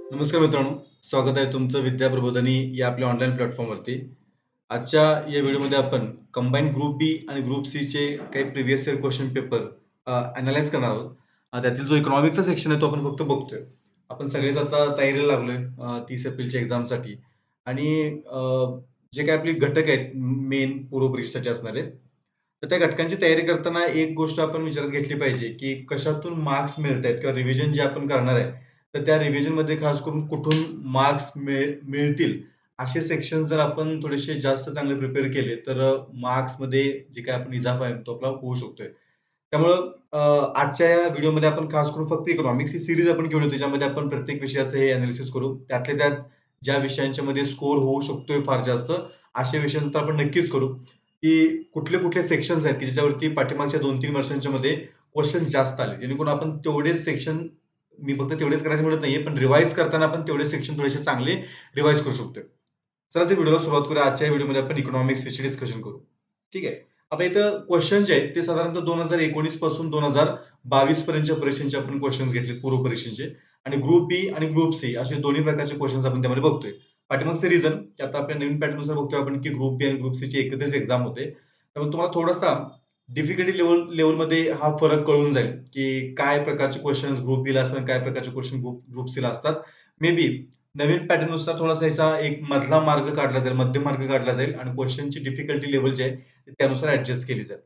नमस्कार मित्रांनो, स्वागत आहे तुमचं विद्या प्रबोधिनी या आपल्या ऑनलाईन प्लॅटफॉर्मवरती. आजच्या या व्हिडिओमध्ये आपण कंबाईन ग्रुप बी आणि ग्रुप सीचे काही previous year question paper analyse करणार आहोत. त्यातील जो इकॉनॉमिक्सचा सेक्शन आहे तो आपण फक्त बघतोय. आपण सगळेच आता तयारीला लागलोय 30 एप्रिलच्या एक्झामसाठी आणि जे काही आपले घटक आहेत मेन पूर्व परीक्षेसाठी असणारे, तर त्या घटकांची तयारी करताना एक गोष्ट आपण विचारात घेतली पाहिजे, की कशातून मार्क्स मिळतायत किंवा रिव्हिजन जे आपण करणार आहे, तर त्या रिव्हिजनमध्ये खास करून कुठून मार्क्स मिळतील, असे सेक्शन्स जर आपण थोडेसे जास्त चांगले प्रिपेअर केले, तर मार्क्समध्ये जे काही आपण इजाफा आहे, तो आपला होऊ शकतोय. त्यामुळं आजच्या या व्हिडिओमध्ये आपण खास करून फक्त इकॉनॉमिक्स ही सीरीज आपण घेऊन त्याच्यामध्ये आपण प्रत्येक विषयाचं हे एनालिसिस करू. त्यातल्या त्यात ज्या विषयांच्या मध्ये स्कोर होऊ शकतोय फार जास्त, अशा विषयांचं तर आपण नक्कीच करू, की कुठले-कुठले सेक्शन्स आहेत, की ज्याच्यावरती पाठीमागच्या 2-3 वर्षांच्या मध्ये क्वेशन्स जास्त आले. जेणेकरून आपण तेवढेच सेक्शन मी फक्त तेवढेच करायचं म्हणत नाहीये, पण रिवाईज करताना आपण तेवढे सेक्शन थोडेसे चांगले रिवाईज करू शकतोय. चला तर व्हिडिओला सुरुवात करूया. आजच्या व्हिडिओमध्ये आपण इकॉनॉमिक्स विषयी डिस्कशन करू. ठीक आहे. आता इथं क्वेश्चन जे आहेत ते साधारणतः 2019 पासून 2022 पर्यंतच्या परीक्षांचे आपण क्वेश्चन्स घेतलेत पूर्व परीक्षेचे आणि ग्रुप बी आणि ग्रुप सी असे दोन्ही प्रकारचे क्वेश्चन्स आपण त्यामध्ये बघतोय. पाठीमागचं रिझन की आता आपल्या नवीन पॅटर्ननुसार बघतोय आपण की ग्रुप बी आणि ग्रुप सी ची एकत्रच एक्झाम होते. त्यामुळे तुम्हाला थोडासा डिफिकल्टी लेव्हलमध्ये हा फरक कळून जाईल, की काय प्रकारचे क्वेश्चन्स ग्रुप बीला असतात आणि काय प्रकारचे क्वेश्चन ग्रुप ग्रुप सीला असतात. मे बी नवीन पॅटर्ननुसार थोडासा याचा एक मधला मार्ग काढला जाईल, मध्यम मार्ग काढला जाईल आणि क्वेश्चनची डिफिकल्टी लेव्हल जी आहे, ती त्यानुसार ॲडजस्ट केली जाईल.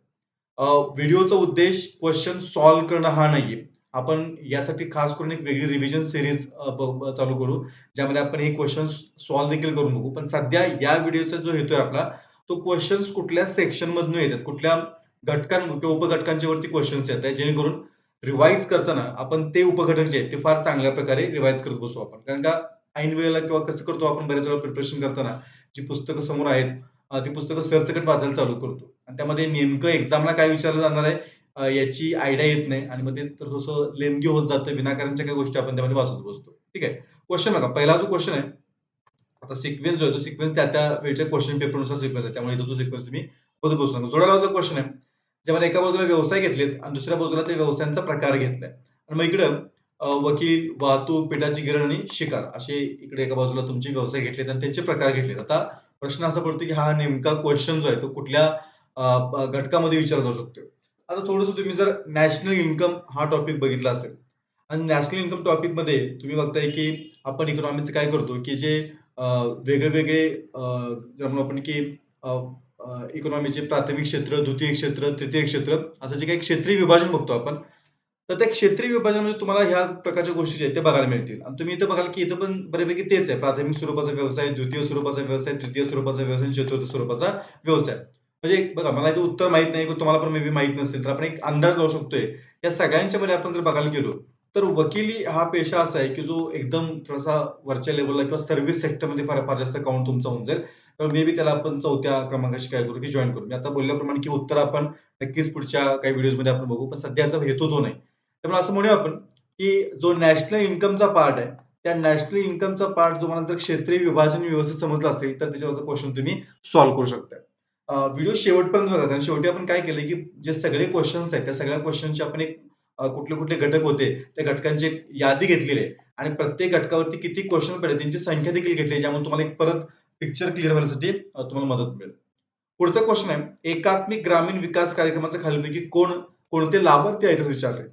व्हिडिओचा उद्देश क्वेश्चन सॉल्व्ह करणं हा नाहीये. आपण यासाठी खास करून एक वेगळी रिव्हिजन सीरीज चालू करू, ज्यामध्ये आपण हे क्वेशन्स सॉल्व्ह देखील करून बघू. पण सध्या या व्हिडिओचा जो हेतू आहे आपला, तो क्वेशन्स कुठल्या सेक्शनमधनं येतात, कुठल्या किंवा उपघटकांच्या वरती क्वेशन्स येत आहेत, जेणेकरून रिवाईज करताना आपण ते उपघटक जे आहेत, ते फार चांगल्या प्रकारे रिवाईज करत बसू आपण. कारण का ऐन वेळेला किंवा कसं करतो आपण बऱ्याच वेळा प्रिपरेशन करताना, जी पुस्तकं समोर आहेत, ती पुस्तकं सरसकट वाचायला चालू करतो आणि त्यामध्ये नेमकं एक्झामला काय विचारलं जाणार आहे, याची आयडिया येत नाही आणि मग तेच तर थोडंसं लेंदी होत जातं. विनाकारणच्या काही गोष्टी आपण त्यामध्ये वाचत बसतो. ठीक आहे. क्वेशन बघा, पहिला जो क्वेशन आहे, आता सिक्वेन्स जो आहे, तो सिक्वेन्स त्या वेळच्या क्वेशन पेपरनुसार सिक्वेन्स आहे. त्यामुळे इथं तो सिक्वेन्स तुम्ही बघत बसू नका. जोड्या लावाचा क्वेशन आहे. ज्यामध्ये एका बाजूला व्यवसाय घेतलेत आणि दुसऱ्या बाजूला त्या व्यवसायांचा प्रकार घेतलाय. आणि मग इकडं वकील, वाहतूक, पिठाची गिरण आणि शिकार असे इकडे एका बाजूला तुमचे व्यवसाय घेतलेत आणि त्यांचे प्रकार घेतलेत. आता प्रश्न असा पडतो, की हा नेमका क्वेशन जो आहे, तो कुठल्या घटकामध्ये विचारला जाऊ शकतो. आता थोडंसं तुम्ही जर नॅशनल इन्कम हा टॉपिक बघितला असेल आणि नॅशनल इन्कम टॉपिकमध्ये तुम्ही बघताय, की आपण इकॉनॉमिक्सचं काय करतो, की जे अ, वेगळे-वेगळे जर म्हणू आपण, की अ, अ, इकॉनॉमीचे प्राथमिक क्षेत्र, द्वितीय क्षेत्र, तृतीय क्षेत्र असं जे काही क्षेत्रीय विभाजन बघतो आपण. तर त्या क्षेत्रीय विभाजनामध्ये तुम्हाला ह्या प्रकारच्या गोष्टी ज्या आहेत त्या बघायला मिळतील आणि तुम्ही इथं बघाल, की इथं पण बऱ्यापैकी तेच आहे. प्राथमिक स्वरूपाचा व्यवसाय, द्वितीय स्वरूपाचा व्यवसाय, तृतीय स्वरूपाचा व्यवसाय आणि चतुर्थ स्वरूपाचा व्यवसाय. म्हणजे बघा, मला याचं उत्तर माहीत नाही किंवा तुम्हाला पण मे बी माहीत नसेल, तर आपण एक अंदाज लावू शकतोय. या सगळ्यांच्यामध्ये आपण जर बघायला गेलो, तर वकिली हा पेशा असा आहे, की जो एकदम थोडासा वरच्या लेव्हलला किंवा सर्व्हिस सेक्टरमध्ये फार फार जास्त काउंट तुमचा होऊन जाईल. तर मे बी त्याला आपण 4थ्या क्रमांकाशी काय करू, की जॉइन करू. मी आता बोलल्याप्रमाणे, की उत्तर आपण नक्कीच पुढच्या काही व्हिडिओजमध्ये आपण बघू. पण सध्याचा हेतू तो नाही. त्यामुळे असं म्हणूया आपण, की जो नॅशनल इन्कमचा पार्ट आहे, त्या नॅशनल इन्कमचा पार्ट तुम्हाला जर क्षेत्रीय विभाजन व्यवस्थित समजलं असेल, तर त्याच्यावरचा क्वेशन तुम्ही सॉल्व्ह करू शकता. व्हिडिओ शेवटपर्यंत बघा. कारण शेवटी आपण काय केलंय, की जे सगळे क्वेशन्स आहेत, त्या सगळ्या क्वेशनचे आपण एक कुठले-कुठले घटक होते, त्या घटकांची एक यादी घेतलेली आहे आणि प्रत्येक घटकावरती किती क्वेशन पडले त्यांची संख्या देखील घेतली आहे, ज्यामुळे तुम्हाला एक परत पिक्चर क्लिअर होण्यासाठी तुम्हाला मदत मिळेल. पुढचा क्वेशन आहे, एकात्मिक ग्रामीण विकास कार्यक्रमाच्या खालीलपैकी कोणते लाभार्थी आहेत असं विचारलंय.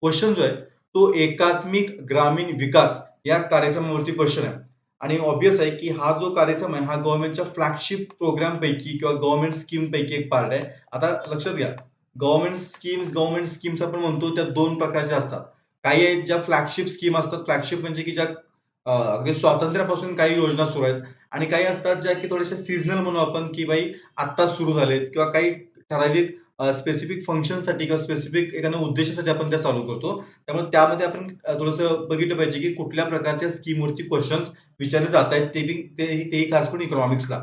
क्वेशन जो आहे, तो एकात्मिक ग्रामीण विकास या कार्यक्रमावरती क्वेशन आहे आणि ऑब्व्हियस आहे, की हा जो कार्यक्रम आहे, हा गव्हर्नमेंटच्या फ्लॅगशिप प्रोग्रामपैकी किंवा गव्हर्नमेंट स्कीमपैकी एक पार्ट आहे. आता लक्षात घ्या, गव्हर्नमेंट स्कीम्स आपण म्हणतो त्या 2 प्रकारच्या असतात. काही आहेत ज्या फ्लॅगशिप स्कीम असतात. फ्लॅगशिप म्हणजे की ज्या अगदी स्वातंत्र्यापासून काही योजना सुरू आहेत आणि काही असतात ज्या की थोड्याशा सीझनल म्हणू आपण, की बाई आत्ताच सुरू झालेत किंवा काही ठराविक स्पेसिफिक फंक्शनसाठी किंवा स्पेसिफिक एखाद्या उद्देशासाठी आपण त्या चालू करतो. त्यामुळे त्यामध्ये आपण थोडंसं बघितलं पाहिजे, की कुठल्या प्रकारच्या स्कीमवरती क्वेशन्स विचारले जातायत. तेही खास करून इकॉनॉमिक्सला.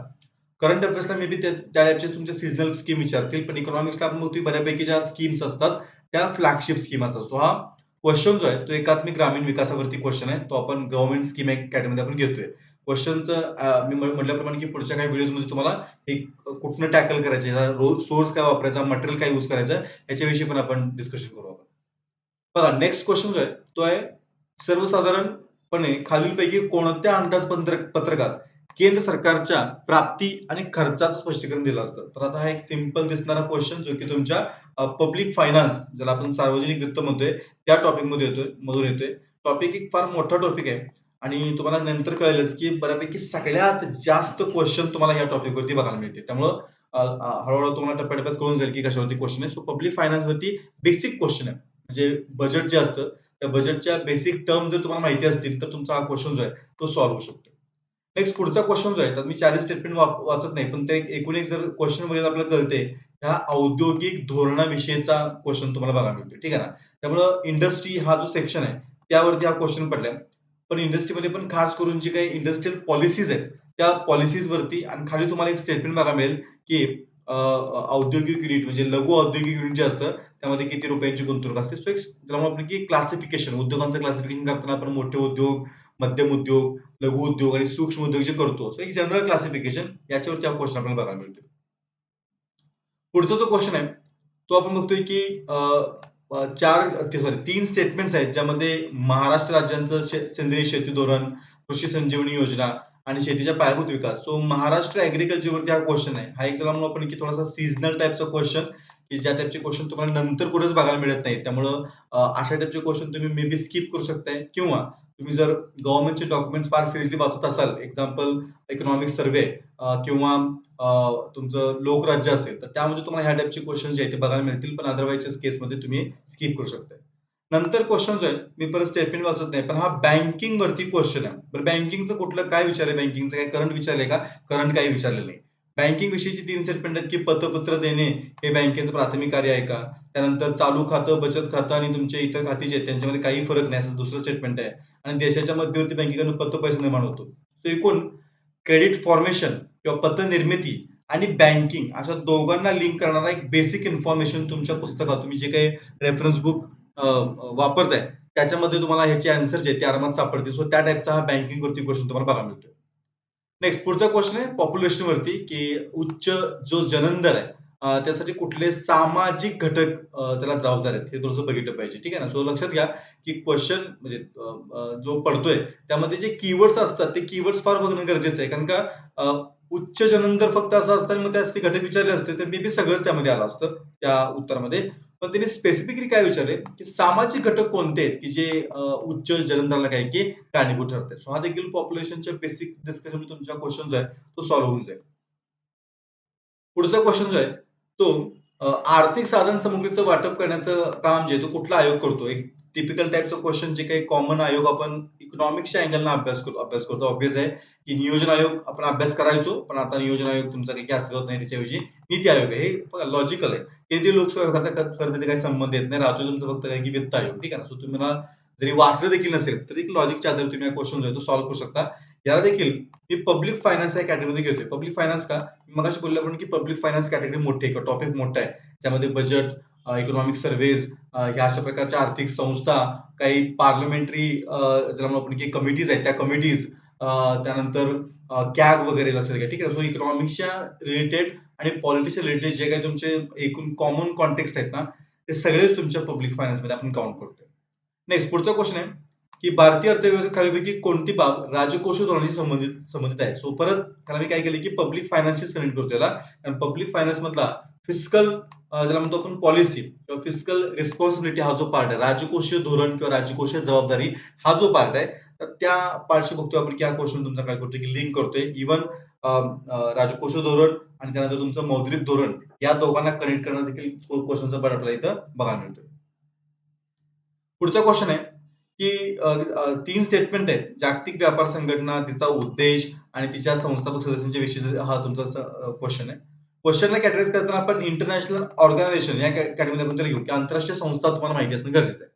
करंट अफेअर्सला मे बी त्या टाइपचे तुमचे सीझनल स्कीम विचारतील. पण इकॉनॉमिक्सला आपण बघतोय बऱ्यापैकी ज्या स्कीम्स असतात, त्या फ्लॅगशिप स्कीम असतात. सो हा क्वेशन जो आहे, तो एकात्मिक ग्रामीण विकासावरती क्वेशन आहे. तो आपण गव्हर्नमेंट स्कीम कॅटेगरीमध्ये आपण घेतोय. क्वेशनचं मी म्हटल्याप्रमाणे, की पुढच्या काही व्हिडिओजमध्ये तुम्हाला एक कुठनं टॅकल करायचं, सोर्स काय वापरायचा, मटेरियल काय यूज करायचं, याच्याविषयी पण आपण डिस्कशन करू आपण. बघा, नेक्स्ट क्वेशन जो आहे, तो आहे सर्वसाधारण खालीलपैकी कोणत्या पत्रकात केंद्र सरकारच्या प्राप्ती आणि खर्चाचं स्पष्टीकरण दिलं असतं? तर आता हा एक सिंपल दिसणारा क्वेश्चन जो की तुमच्या पब्लिक फायनान्स ज्याला आपण सार्वजनिक वित्त म्हणतोय त्या टॉपिकमध्ये मधून येतोय. टॉपिक एक फार मोठा टॉपिक आहे आणि तुम्हाला नंतर कळेलच की बऱ्यापैकी सगळ्यात जास्त क्वेश्चन तुम्हाला या टॉपिकवरती बघायला मिळतील. त्यामुळं हळू तुम्हाला टप्प्याटप्प्यात कळून जाईल की कशावरती क्वेश्चन आहे. सो पब्लिक फायनान्सवरती बेसिक क्वेश्चन आहे. म्हणजे बजेट जे असतं त्या बजेटच्या बेसिक टर्म जर तुम्हाला माहिती असतील तर तुमचा हा क्वेश्चन जो आहे तो सॉल्व्ह होऊ शकतो. नेक्स्ट पुढचा क्वेश्चन जो आहे तर मी चारही स्टेटमेंट वाचत नाही पण ते एकूण एक जर क्वेश्चन वगैरे आपल्याला कळते ह्या औद्योगिक धोरणाविषयीचा क्वेश्चन तुम्हाला बघायला मिळतो. ठीक आहे ना. त्यामुळं इंडस्ट्री हा जो सेक्शन आहे त्यावरती हा क्वेश्चन पडलाय. पण इंडस्ट्रीमध्ये पण खास करून जी काही इंडस्ट्रियल पॉलिसीज आहेत त्या पॉलिसीज वरती आणि खाली तुम्हाला एक स्टेटमेंट बघायला मिळेल की औद्योगिक युनिट म्हणजे लघु औद्योगिक युनिट जे असतं त्यामध्ये किती रुपयांची गुंतवणूक असते. सो एक त्यामुळे आपण की क्लासिफिकेशन उद्योगांचं क्लासिफिकेशन करताना आपण मोठे उद्योग, मध्यम उद्योग, लघु उद्योग आणि सूक्ष्म उद्योग जे करतो. सो एक जनरल क्लासिफिकेशन याच्यावरती हा क्वेश्चन आपल्याला बघायला मिळतो. पुढचा जो क्वेश्चन आहे, तो आपण बघतोय की अ, अ, 4 सॉरी 3 स्टेटमेंट्स आहेत, ज्यामध्ये महाराष्ट्र राज्याचं सेंद्रिय शेती धोरण, कृषी संजीवनी योजना आणि शेतीचा पायाभूत विकास. सो महाराष्ट्र ॲग्रीकल्चरवरती हा क्वेश्चन आहे. हा एक ज्याला म्हणू आपण की थोडासा सीझनल टाइपचा क्वेश्चन, की ज्या टाइपचे क्वेश्चन तुम्हाला नंतर कुठेच बघायला मिळत नाहीत. त्यामुळं अशा टाइपचे क्वेश्चन तुम्ही मे बी स्किप करू शकताय किंवा तुम्ही जर गव्हर्नमेंटचे डॉक्युमेंट्स फार सिरियसली वाचत असाल, एक्झाम्पल इकॉनॉमिक सर्व्हे किंवा तुमचं लोकराज्य असेल, तर त्यामध्ये तुम्हाला ह्या टाइपचे क्वेश्चन जे आहेत ते बघायला मिळतील. पण अदरवाईजच्या केसमध्ये तुम्ही स्किप करू शकताय. नंतर क्वेश्चन जो आहे, मी परत स्टेटमेंट वाचत नाही, पण हा बँकिंग वरती क्वेश्चन आहे. बरं बँकिंगचं कुठलं काय विचार बँकिंगचं काय करंट विचारलंय का? करंट काही विचारलेलं नाही. बँकिंग विषयीची 3 स्टेटमेंट आहेत, की पतपत्र देणे हे बँकेचं प्राथमिक कार्य आहे का? त्यानंतर चालू खातं, बचत खातं आणि तुमचे इतर खाती जे आहेत त्यांच्यामध्ये काही फरक नाही असं दुसरं स्टेटमेंट आहे. आणि देशाच्या मध्यवर्ती बँकेकडून पतपैसा निर्माण होतो. तर एकूण क्रेडिट फॉर्मेशन किंवा पतनिर्मिती आणि बँकिंग अशा दोघांना लिंक करणारा एक बेसिक इन्फॉर्मेशन तुमच्या पुस्तकात तुम्ही जे काही रेफरन्स बुक वापरताय त्याच्यामध्ये तुम्हाला ह्याचे आन्सर जे आहेत ते आरामात सापडतील. सो त्या टाइपचा हा बँकिंग वरती क्वेश्चन तुम्हाला बघायला मिळतोय. नेक्स्ट पुढचा क्वेश्चन आहे पॉप्युलेशन वरती, की उच्च जो जनन दर आहे त्यासाठी कुठले सामाजिक घटक त्याला जबाबदार आहेत, हे थोडंसं बघितलं पाहिजे. ठीक आहे ना. सो लक्षात घ्या, की क्वेश्चन म्हणजे जो पडतोय त्यामध्ये जे कीवर्ड्स असतात, ते कीवर्ड्स फार बघणं गरजेचं आहे. कारण का उच्च जनन दर फक्त असं असतं आणि मग त्यासाठी घटक विचारले असते, तर मे बी सगळंच त्यामध्ये आलं असतं त्या उत्तरामध्ये. पण त्यांनी स्पेसिफिकली काय विचारले, की सामाजिक घटक कोणते आहेत, की जे उच्च जनन दराला काय की कारणीभूत ठरते. सो हा देखील पॉप्युलेशनच्या बेसिक डिस्कशन तुमचा क्वेश्चन जो आहे तो सॉल्व्ह होऊन जाईल. पुढचा क्वेश्चन जो आहे तो आर्थिक साधन सामुग्रीचं वाटप करण्याचं काम जे आहे तो कुठला आयोग करतो? एक टिपिकल टाइपचा क्वेश्चन जे काही कॉमन आयोग आपण इकॉनॉमिक्सच्या अँगलनं अभ्यास करतो. ऑब्व्हियस आहे, की नियोजन आयोग आपण अभ्यास करायचो, पण आता नियोजन आयोग तुमचा काही अस्तित्वात नाही. त्याच्याऐवजी नीती आयोग आहे. हे बघा लॉजिकल आहे. केंद्रीय लोकसेवा आयोगाचा करते काही संबंध येत नाही. राहतो तुमचं फक्त काय की वित्त आयोग. ठीक आहे ना. सो तुम्हाला जरी वाचलं देखील नसेल, तरी लॉजिकच्या आधारे तुम्ही हा क्वेश्चन जो आहे तो सॉल्व्ह करू शकता. याला देखील मी पब्लिक फायनान्स या कॅटेगरीमध्ये घेतोय. पब्लिक फायनान्स का? मगाशी बोललो आपण की पब्लिक फायनान्स कॅटेगरी मोठी आहे किंवा टॉपिक मोठा आहे. त्यामध्ये बजेट, इकॉनॉमिक सर्व्हेज ह्या अशा प्रकारच्या आर्थिक संस्था, काही पार्लमेंटरी ज्याला म्हणू आपण की कमिटीज आहेत, त्या कमिटीज त्यानंतर कॅग वगैरे लक्षात घ्या. ठीक आहे. सो इकॉनॉमिक्सच्या रिलेटेड आणि पॉलिटिक्सच्या रिलेटेड जे काही तुमचे एकूण कॉमन कॉन्टेक्स्ट आहेत ना, ते सगळेच तुमच्या पब्लिक फायनान्समध्ये आपण काउंट करतोय. नेक्स्ट पुढचा क्वेश्चन आहे, की भारतीय अर्थव्यवस्थेत खालीलपैकी कोणती बाब राजकोषीय धोरणाशी संबंधित संबंधित आहे? सो परत त्याला मी काय केलं, की पब्लिक फायनान्सशीच कनेक्ट करतो त्याला. आणि पब्लिक फायनान्स मधला फिस्कल ज्याला म्हणतो आपण पॉलिसी किंवा फिस्कल रिस्पॉन्सिबिलिटी हा जो पार्ट आहे, राजकोषीय धोरण किंवा राजकोषीय जबाबदारी हा जो पार्ट आहे, तर त्या पार्टशी बघतोय आपण, की हा क्वेश्चन तुमचा काय करतोय, की लिंक करतोय. इव्हन राजकोषीय धोरण आणि त्यानंतर तुमचं मौद्रिक धोरण या दोघांना कनेक्ट करणं देखील क्वेश्चनचा पार्ट आपल्याला इथं बघायला मिळतोय. पुढचा क्वेश्चन आहे, की 3 स्टेटमेंट आहेत. जागतिक व्यापार संघटना, तिचा उद्देश आणि तिच्या संस्थापक सदस्यांच्या विषयीचा हा तुमचा क्वेश्चन आहे. क्वेश्चनला कॅटेगराईज करताना आपण इंटरनॅशनल ऑर्गनायझेशन या कॅटेगरीमध्ये आपण त्याला घेऊ, की आंतरराष्ट्रीय संस्था तुम्हाला माहिती असणं गरजेचं आहे.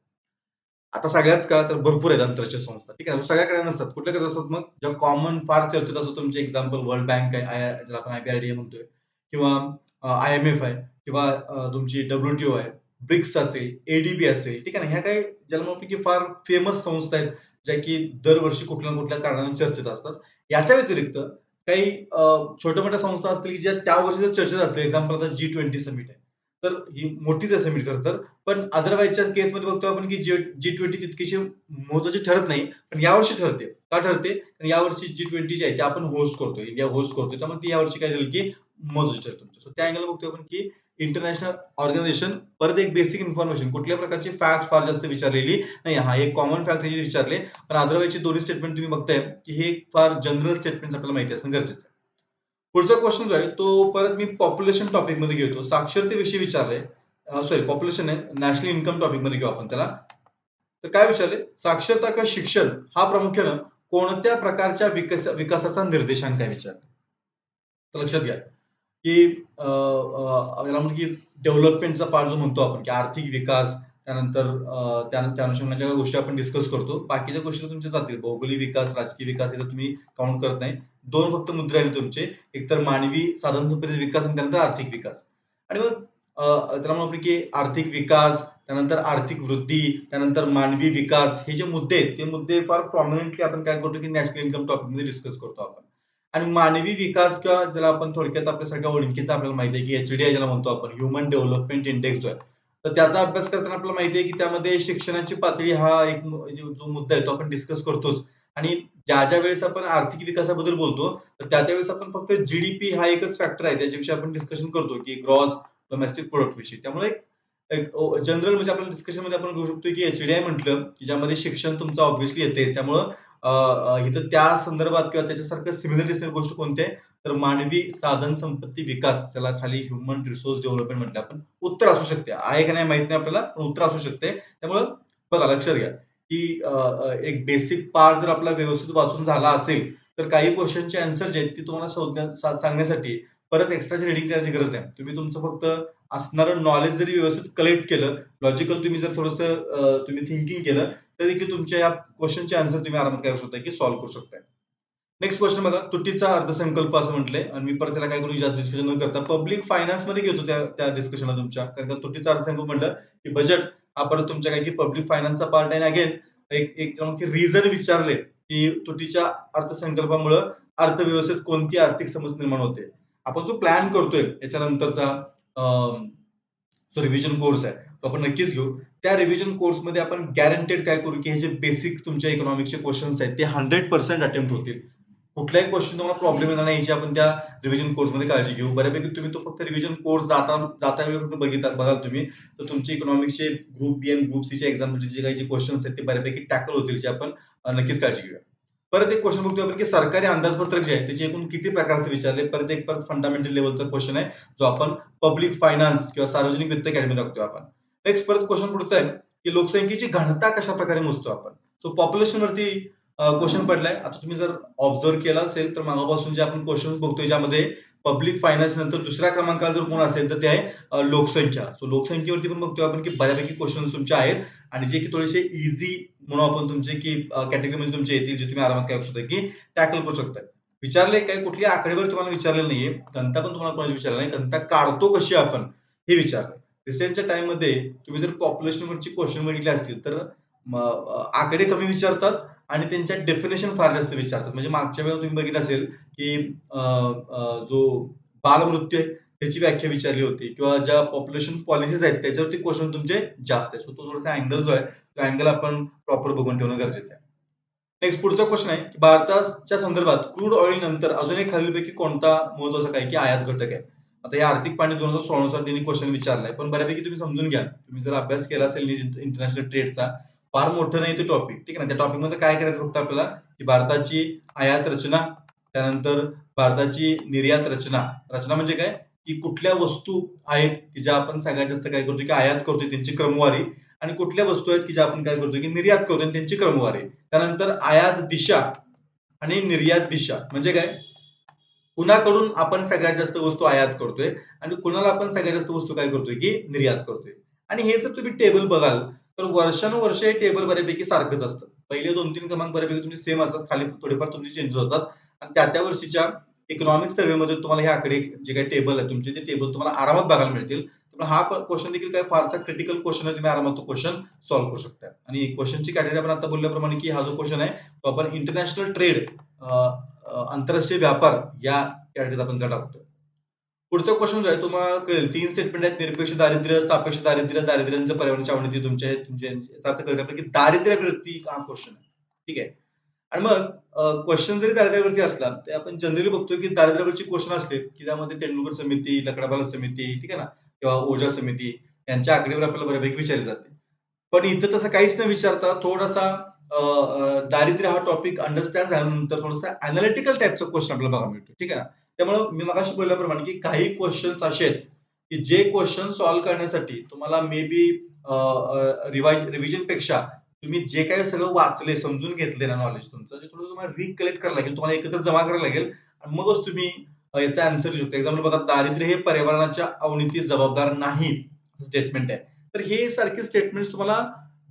आता सगळ्याच का तर भरपूर आहेत आंतरराष्ट्रीय संस्था. ठीक आहे. सगळ्या करायला नसतात. कुठल्या करत असतात मग? ज्या कॉमन फार चर्चेत असतो तुमचे एक्झाम्पल वर्ल्ड बँक आहे, ज्याला आपण IBRDA म्हणतोय किंवा IMF आहे किंवा तुमची WTO आहे, ब्रिक्स असेल, ADB असेल. ठीक आहे ना. ह्या काही ज्याला म्हणतो की फार फेमस संस्था आहेत, ज्या की दरवर्षी कुठल्या ना कुठल्या कारणाने चर्चेत असतात. याच्या व्यतिरिक्त काही छोट्या-मोठ्या संस्था असतील, की ज्या त्या वर्षी जर चर्चेत असतील. एक्झाम्पल आता G20 समिट आहे. तर ही मोठीच असाइनमेंट खरं तर. पण अदरवाईजच्या केसमध्ये बघतो आपण की G20 तितकीशी महत्त्वाची ठरत नाही. पण यावर्षी ठरते. का ठरते? कारण यावर्षी G20 जी आहे, ते आपण होस्ट करतोय. इंडिया होस्ट करतोय. त्यामुळे ती यावर्षी काय ठरेल की महत्त्वाची ठरते. सो त्या अँगलला बघतोय आपण की इंटरनॅशनल ऑर्गनायझेशन परत एक बेसिक इन्फॉर्मेशन कुठल्या प्रकारची फॅक्ट फार जास्त विचारलेली नाही. हां, एक कॉमन फॅक्ट हे विचारले. पण अदरवाईजचे दोन्ही स्टेटमेंट तुम्ही बघताय की हे फार जनरल स्टेटमेंट्स आपल्याला माहिती असणं गरजेचं आहे. पुढचा क्वेश्चन जो आहे तो परत मी पॉप्युलेशन टॉपिकमध्ये घेतो. साक्षरतेविषयी विचारलंय. सॉरी पॉप्युलेशन आहे. नॅशनल इन्कम टॉपिकमध्ये घेऊ आपण त्याला. तर काय विचारले? साक्षरता किंवा शिक्षण हा प्रामुख्यानं कोणत्या प्रकारच्या विकासाचा निर्देशांक आहे विचारलं. तर लक्षात घ्या, की याला म्हणतो की डेव्हलपमेंटचा पार्ट जो म्हणतो आपण, की आर्थिक विकास, त्यानंतर त्या अनुषंगाच्या गोष्टी आपण डिस्कस करतो. बाकीच्या गोष्टी तुमच्या जातील. भौगोलिक विकास, राजकीय विकास हे तर तुम्ही काउंट करत नाही. 2 फक्त मुद्दे राहिले तुमचे. एकतर मानवी साधनसंपत्तीचा विकास आणि त्यानंतर आर्थिक विकास. आणि मग त्याला म्हणू आपण की आर्थिक विकास, त्यानंतर आर्थिक वृद्धी, त्यानंतर मानवी विकास हे जे मुद्दे आहेत, ते मुद्दे फार प्रॉमिनेंटली आपण काय करतो की नॅशनल इन्कम टॉपिकमध्ये डिस्कस करतो आपण. आणि मानवी विकास किंवा ज्याला आपण थोडक्यात आपल्या सगळ्या ओळखीचा आपल्याला माहिती आहे, की एच-डी-आय ज्याला म्हणतो आपण, ह्युमन डेव्हलपमेंट इंडेक्स जो आहे. तर त्याचा अभ्यास करताना आपल्याला माहिती आहे, की त्यामध्ये शिक्षणाची पातळी हा एक जो मुद्दा आहे, तो आपण डिस्कस करतोच. आणि ज्या वेळेस आपण आर्थिक विकासाबद्दल बोलतो, तर त्यावेळेस आपण फक्त जी हा एकच फॅक्टर आहे, त्याच्याविषयी आपण डिस्कशन करतो, की ग्रॉस डोमेस्टिक प्रोडक्ट विषयी. त्यामुळे एक जनरल म्हणजे आपण डिस्कशनमध्ये आपण घेऊ शकतो, की एच-डी-आय म्हटलं, की ज्यामध्ये शिक्षण तुमचं ऑब्व्हियसली येतेच. त्यामुळं इथं त्या संदर्भात किंवा त्याच्यासारखं सिमिलर दिसणारी गोष्ट कोणती आहे? तर मानवी साधन संपत्ती विकास, ज्याला खाली ह्युमन रिसोर्स डेव्हलपमेंट म्हटलं आपण. उत्तर असू शकते. आहे का नाही माहीत नाही आपल्याला, पण उत्तर असू शकते. त्यामुळं बघा लक्षात घ्या, की एक बेसिक पार्ट जर आपला व्यवस्थित वाचून झाला असेल, तर काही क्वेशनचे आन्सर जे आहेत, ते तुम्हाला सांगण्यासाठी परत एक्स्ट्राची रीडिंग करायची गरज नाही. तुम्ही तुमचं फक्त असणारं नॉलेज जरी व्यवस्थित कलेक्ट केलं, लॉजिकल तुम्ही जर थोडंसं तुम्ही थिंकिंग केलं, तर देखील तुमच्या या क्वेशनचे आन्सर तुम्ही आरामात काय करू शकता, की सॉल्व्ह करू शकता. नेक्स्ट क्वेश्चन बघा, तुटीचा अर्थसंकल्प असं म्हटलंय आणि मी परत त्याला काय करू जास्त डिस्कशन न करता पब्लिक फायनान्समध्ये घेतो त्या त्या डिस्कशनला तुमच्या. कारण का तुटीचा अर्थसंकल्प म्हटलं, की बजेट हा परत तुमच्या काय की पब्लिक फायनान्सचा पार्ट आहे. आणि अगेन एक एक की रिझन विचारले, की तुटीच्या अर्थसंकल्पामुळं अर्थव्यवस्थेत कोणती आर्थिक समस्या निर्माण होते. आपण जो प्लॅन करतोय त्याच्यानंतरचा जो रिव्हिजन कोर्स आहे, तो आपण नक्कीच घेऊ. त्या रिव्हिजन कोर्समध्ये आपण गॅरंटेड काय करू, की हे जे बेसिक तुमच्या इकॉनॉमिक्सचे क्वेशन्स आहेत, ते 100% अटेम्प्ट होतील. कुठलाही क्वेश्चन तुम्हाला प्रॉब्लेम येणार नाही, याची आपण त्या रिव्हिजन कोर्समध्ये काळजी घेऊ. बऱ्यापैकी तुम्ही तो फक्त रिव्हिजन कोर्स जाता वेळी फक्त बघाल तुम्ही, तर तुमचे इकॉनॉमिक्सचे ग्रुप बी आणि ग्रुप सीच्या एक्झामसाठी जे काही जे क्वेश्चन्स आहेत, ते बऱ्यापैकी टॅकल होतील, याची आपण नक्कीच काळजी घेऊया. परत एक क्वेश्चन बघतोय आपण, की सरकारी अंदाजपत्रक जे आहे, त्याचे एकूण किती प्रकारचे विचारले. परत फंडामेंटल लेव्हलचा क्वेश्चन आहे, जो आपण पब्लिक फायनान्स किंवा सार्वजनिक वित्त अकॅडमी टाकतोय आपण. नेक्स्ट परत क्वेश्चन पुढचा आहे, की लोकसंख्येची घनता कशाप्रकारे मोजतो आपण. सो पॉप्युलेशनवरती क्वेश्चन पडलाय. आता तुम्ही जर ऑब्झर्व्ह केला असेल, तर मागापासून जे आपण क्वेश्चन बघतोय, ज्यामध्ये पब्लिक फायनान्स नंतर दुसऱ्या क्रमांकाला जर कोण असेल, तर ते आहे लोकसंख्या. सो लोकसंख्येवरती पण बघतोय आपण, की बऱ्यापैकी क्वेश्चन्स तुमचे आहेत आणि जे की थोडेसे ईझी म्हणू आपण तुमचे, की कॅटेगरीमध्ये तुमचे येतील, जे तुम्ही आरामात काय करू शकता, की टॅकल करू शकता. विचारले काय कुठली आकडेवारी तुम्हाला विचारलेली नाहीये. घनता पण तुम्हाला कोणाची विचारली नाही. घनता काढतो कशी आपण हे विचारलंय. रिसेंटच्या टाईममध्ये तुम्ही जर पॉप्युलेशनवरची क्वेश्चन बघितले असतील, तर आकडे कमी विचारतात आणि त्यांच्या डेफिनेशन फार जास्त विचारतात. म्हणजे मागच्या वेळेला तुम्ही बघितलं असेल, की जो बालमृत्यू आहे त्याची व्याख्या विचारली होती किंवा ज्या पॉप्युलेशन पॉलिसीज आहेत त्याच्यावरती क्वेश्चन तुमचे जास्त आहेत. सो तो थोडासा अँगल जो आहे, तो अँगल आपण प्रॉपर बघून ठेवणं गरजेचं आहे. नेक्स्ट पुढचा क्वेश्चन आहे, की भारताच्या संदर्भात क्रूड ऑइल नंतर अजून एक खालीलपैकी कोणता महत्त्वाचा काय, की आयात घटक आहे. आता हे आर्थिक पाहणी 2016 नुसार त्यांनी क्वेश्चन विचारलाय. पण बऱ्यापैकी तुम्ही समजून घ्या. तुम्ही जर अभ्यास केला असेल इंटरनॅशनल ट्रेडचा, फार मोठं नाही ते टॉपिक. ठीक आहे ना. त्या टॉपिकमध्ये काय करायचं फक्त आपल्याला, की भारताची आयात रचना, त्यानंतर भारताची निर्यात रचना. रचना म्हणजे काय, की कुठल्या वस्तू आहेत, की ज्या आपण सगळ्यात जास्त काय करतो, की आयात करतोय त्यांची क्रमवारी आणि कुठल्या वस्तू आहेत, की ज्या आपण काय करतो, की निर्यात करतोय आणि त्यांची क्रमवारी. त्यानंतर आयात दिशा आणि निर्यात दिशा म्हणजे काय? कुणाकडून आपण सगळ्यात जास्त वस्तू आयात करतोय आणि कुणाला आपण सगळ्यात जास्त वस्तू काय करतोय, की निर्यात करतोय. आणि हे जर तुम्ही टेबल बघाल, तर वर्षानुवर्ष हे टेबल बऱ्यापैकी सारखंच असतं. पहिले 2-3 क्रमांक बऱ्यापैकी तुमचे सेम असतात. खाली थोडेफार तुमचे चेंजेस होतात आणि त्या वर्षीच्या इकॉनॉमिक सर्व्हेमध्ये तुम्हाला हे आकडे जे काही टेबल आहे तुमचे, ते टेबल तुम्हाला आरामात बघायला मिळतील. त्यामुळे हा क्वेश्चन देखील काय फारसा क्रिटिकल क्वेश्चन आहे. तुम्ही आरामात तो क्वेश्चन सॉल्व्ह करू शकता. आणि क्वेश्चनची कॅटेगरी आपण आता बोलल्याप्रमाणे, की हा जो क्वेश्चन आहे, तो आपण इंटरनॅशनल ट्रेड आंतरराष्ट्रीय व्यापार या कॅटेगरीत आपण त्याला टाकतोय. पुढचा क्वेश्चन जो आहे तुम्हाला कळेल 3 स्टेटमेंट आहेत. निरपेक्ष दारिद्र्य, सापेक्ष दारिद्र्य, दारिद्र्यांच्या पर्यावरणाच्या अवनती तुमच्या आहेत. तुमचे याचा अर्थ कळत आपल्याला की दारिद्र्यावरती हा क्वेश्चन आहे. ठीक आहे. आणि मग क्वेश्चन जरी दारिद्र्यावरती असला, तर आपण जनरली बघतो की दारिद्र्यावरची क्वेश्चन असले, की त्यामध्ये तेंडुलकर समिती, लकडावाला समिती, ठीक आहे ना, किंवा ओझा समिती यांच्या आकडेवर आपल्याला बऱ्यापैकी विचारले जाते. पण इथं तसं काहीच न विचारता थोडासा दारिद्र्य हा टॉपिक अंडरस्टँड झाल्यानंतर थोडासा एनालिटिकल टाइपचा क्वेश्चन आपल्याला बघायला मिळतो. ठीक आहे ना. त्यामुळे मी मगाशी बोलल्याप्रमाणे की काही क्वेश्चन्स असे आहेत, की जे क्वेश्चन सॉल्व्ह करण्यासाठी तुम्हाला मे बी रिव्हिजनपेक्षा तुम्ही जे काही सगळं वाचले, समजून घेतले ना नॉलेज तुमचं, ते थोडं तुम्हाला रिकलेक्ट करायला लागेल. तुम्हाला एकत्र जमा करायला लागेल आणि मगच तुम्ही याचा आन्सर देऊ शकता. एक्झाम्पल बघा, दारिद्र्य हे पर्यावरणाच्या अवनतीस जबाबदार नाही, स्टेटमेंट आहे. तर हे सारखे स्टेटमेंट्स तुम्हाला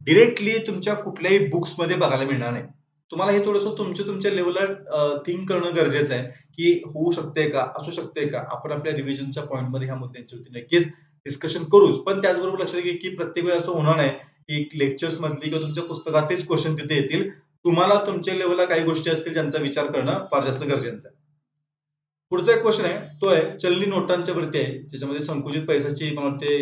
डायरेक्टली तुमच्या कुठल्याही बुक्समध्ये बघायला मिळणार नाही. तुम्हाला हे थोडंसं तुमच्या लेव्हलला थिंक करणं गरजेचं आहे, की होऊ शकते का? असू शकते का? आपण आपल्या रिव्हिजनच्या पॉइंटमध्ये ह्या मुद्द्यांच्यावरती नक्कीच डिस्कशन करूच. पण त्याचबरोबर लक्षात घ्या, की प्रत्येक वेळी असं होणार नाही, की लेक्चर्समधली किंवा तुमच्या पुस्तकातलेच क्वेश्चन तिथे येतील. तुम्हाला तुमच्या लेव्हलला काही गोष्टी असतील ज्यांचा विचार करणं फार जास्त गरजेचं आहे. पुढचा एक क्वेश्चन आहे, तो आहे चलनी नोटांच्या वरती आहे. ज्याच्यामध्ये संकुचित पैशाची मला वाटते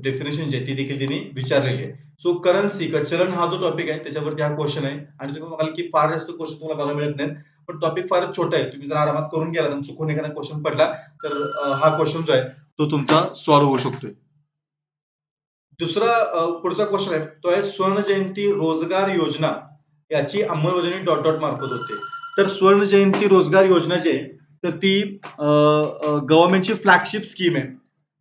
डेफिनिशन जी आहे ती देखील त्यांनी विचारलेली आहे. सो करन्सी किंवा चलन हा जो टॉपिक आहे त्याच्यावरती हा क्वेश्चन आहे आणि तुम्ही बघाल की फार जास्त क्वेश्चन तुम्हाला बघायला मिळत नाहीत. पण टॉपिक फारच छोटा आहे. तुम्ही जर आरामात करून गेलात आणि चुकून एखादा क्वेश्चन पडला तर हा क्वेश्चन जो आहे तो तुमचा सॉल्व्ह होऊ शकतोय. दुसरा पुढचा क्वेश्चन आहे, तो आहे स्वर्ण जयंती रोजगार योजना याची अंमलबजावणी डॉट डॉट मार्फत होते. तर स्वर्ण जयंती रोजगार योजना जी आहे, तर ती गव्हर्नमेंटची फ्लॅगशिप स्कीम आहे.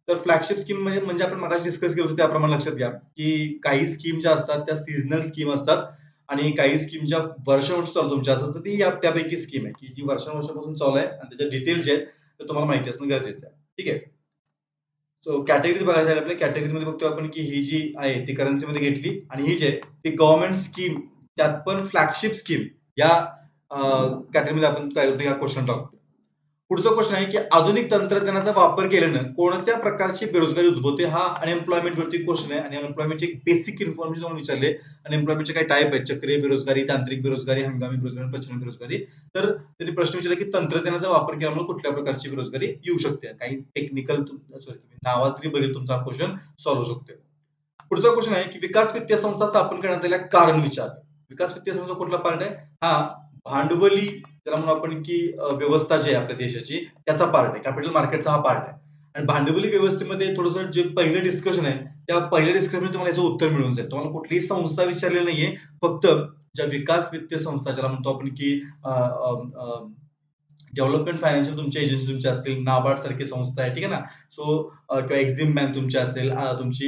तर फ्लॅगशिप स्कीम म्हणजे म्हणजे आपण मगाशी डिस्कस केलं होतं त्याप्रमाणे लक्षात घ्या, की काही स्कीम ज्या असतात त्या सीझनल स्कीम असतात आणि काही स्कीम ज्या वर्षानुवर्ष चालू तुमच्या असतात, तर ती त्यापैकी स्कीम आहे, की जी वर्षानुवर्षापासून चालू आहे आणि त्याच्या डिटेल्स जे आहेत, ते तुम्हाला माहिती असणं गरजेचं आहे. ठीक आहे. सो कॅटेगरीज बघायच्या झाल्या आपल्या कॅटेगरीमध्ये बघतोय आपण की ही जी आहे ती करन्सीमध्ये घेतली आणि ही जी आहे ती गव्हर्नमेंट स्कीम त्यात पण फ्लॅगशिप स्कीम या कॅटेगरीमध्ये आपण काय हा क्वेश्चन टाकतो. पुढचा क्वेश्चन आहे की आधुनिक तंत्रज्ञानाचा वापर केल्यानं कोणत्या प्रकारची बेरोजगारी उद्भवते? हा अनएम्प्लॉयमेंट वरती क्वेश्चन आहे आणि अनएम्प्लॉयमेंटची एक बेसिक इन्फॉर्मेशन तुम्हाला विचारले. अनएम्प्लॉयमेंटचे काही टाइप आहेत. चक्रीय बेरोजगारी, तांत्रिक बेरोजगारी, हंगामी बेरोजगारी, प्रचंड बेरोजगारी. तर त्यांनी प्रश्न विचारला की तंत्रज्ञानाचा वापर केल्यामुळे कुठल्या प्रकारची बेरोजगारी येऊ शकते? काही टेक्निकल सॉरी तुम्ही नावात जरी बघितलं तुमचा हा क्वेश्चन सॉल्व्ह होऊ शकतो. पुढचा क्वेश्चन आहे की विकास वित्तीय संस्था स्थापन करण्यात आलेल्या कारण विचारलं. विकास वित्तीय संस्था कुठला पार्ट आहे? हा भांडवली त्याला म्हणू आपण की व्यवस्था जी आहे आपल्या देशाची त्याचा पार्ट आहे. कॅपिटल मार्केटचा हा पार्ट आहे. आणि भांडवली व्यवस्थेमध्ये थोडंसं जे पहिलं डिस्कशन आहे, त्या पहिल्या डिस्कशनमध्ये तुम्हाला याचं उत्तर मिळून जाईल. तुम्हाला कुठलीही संस्था विचारलेली नाहीये. फक्त ज्या विकास वित्तीय संस्था ज्याला म्हणतो आपण की अ, अ, अ, डेव्हलपमेंट फायनान्शियल तुमच्या एजन्सी तुमच्या असतील, नाबार्ड सारखी संस्था आहे, ठीक आहे ना. सो किंवा एक्झिम बँक तुमची असेल, तुमची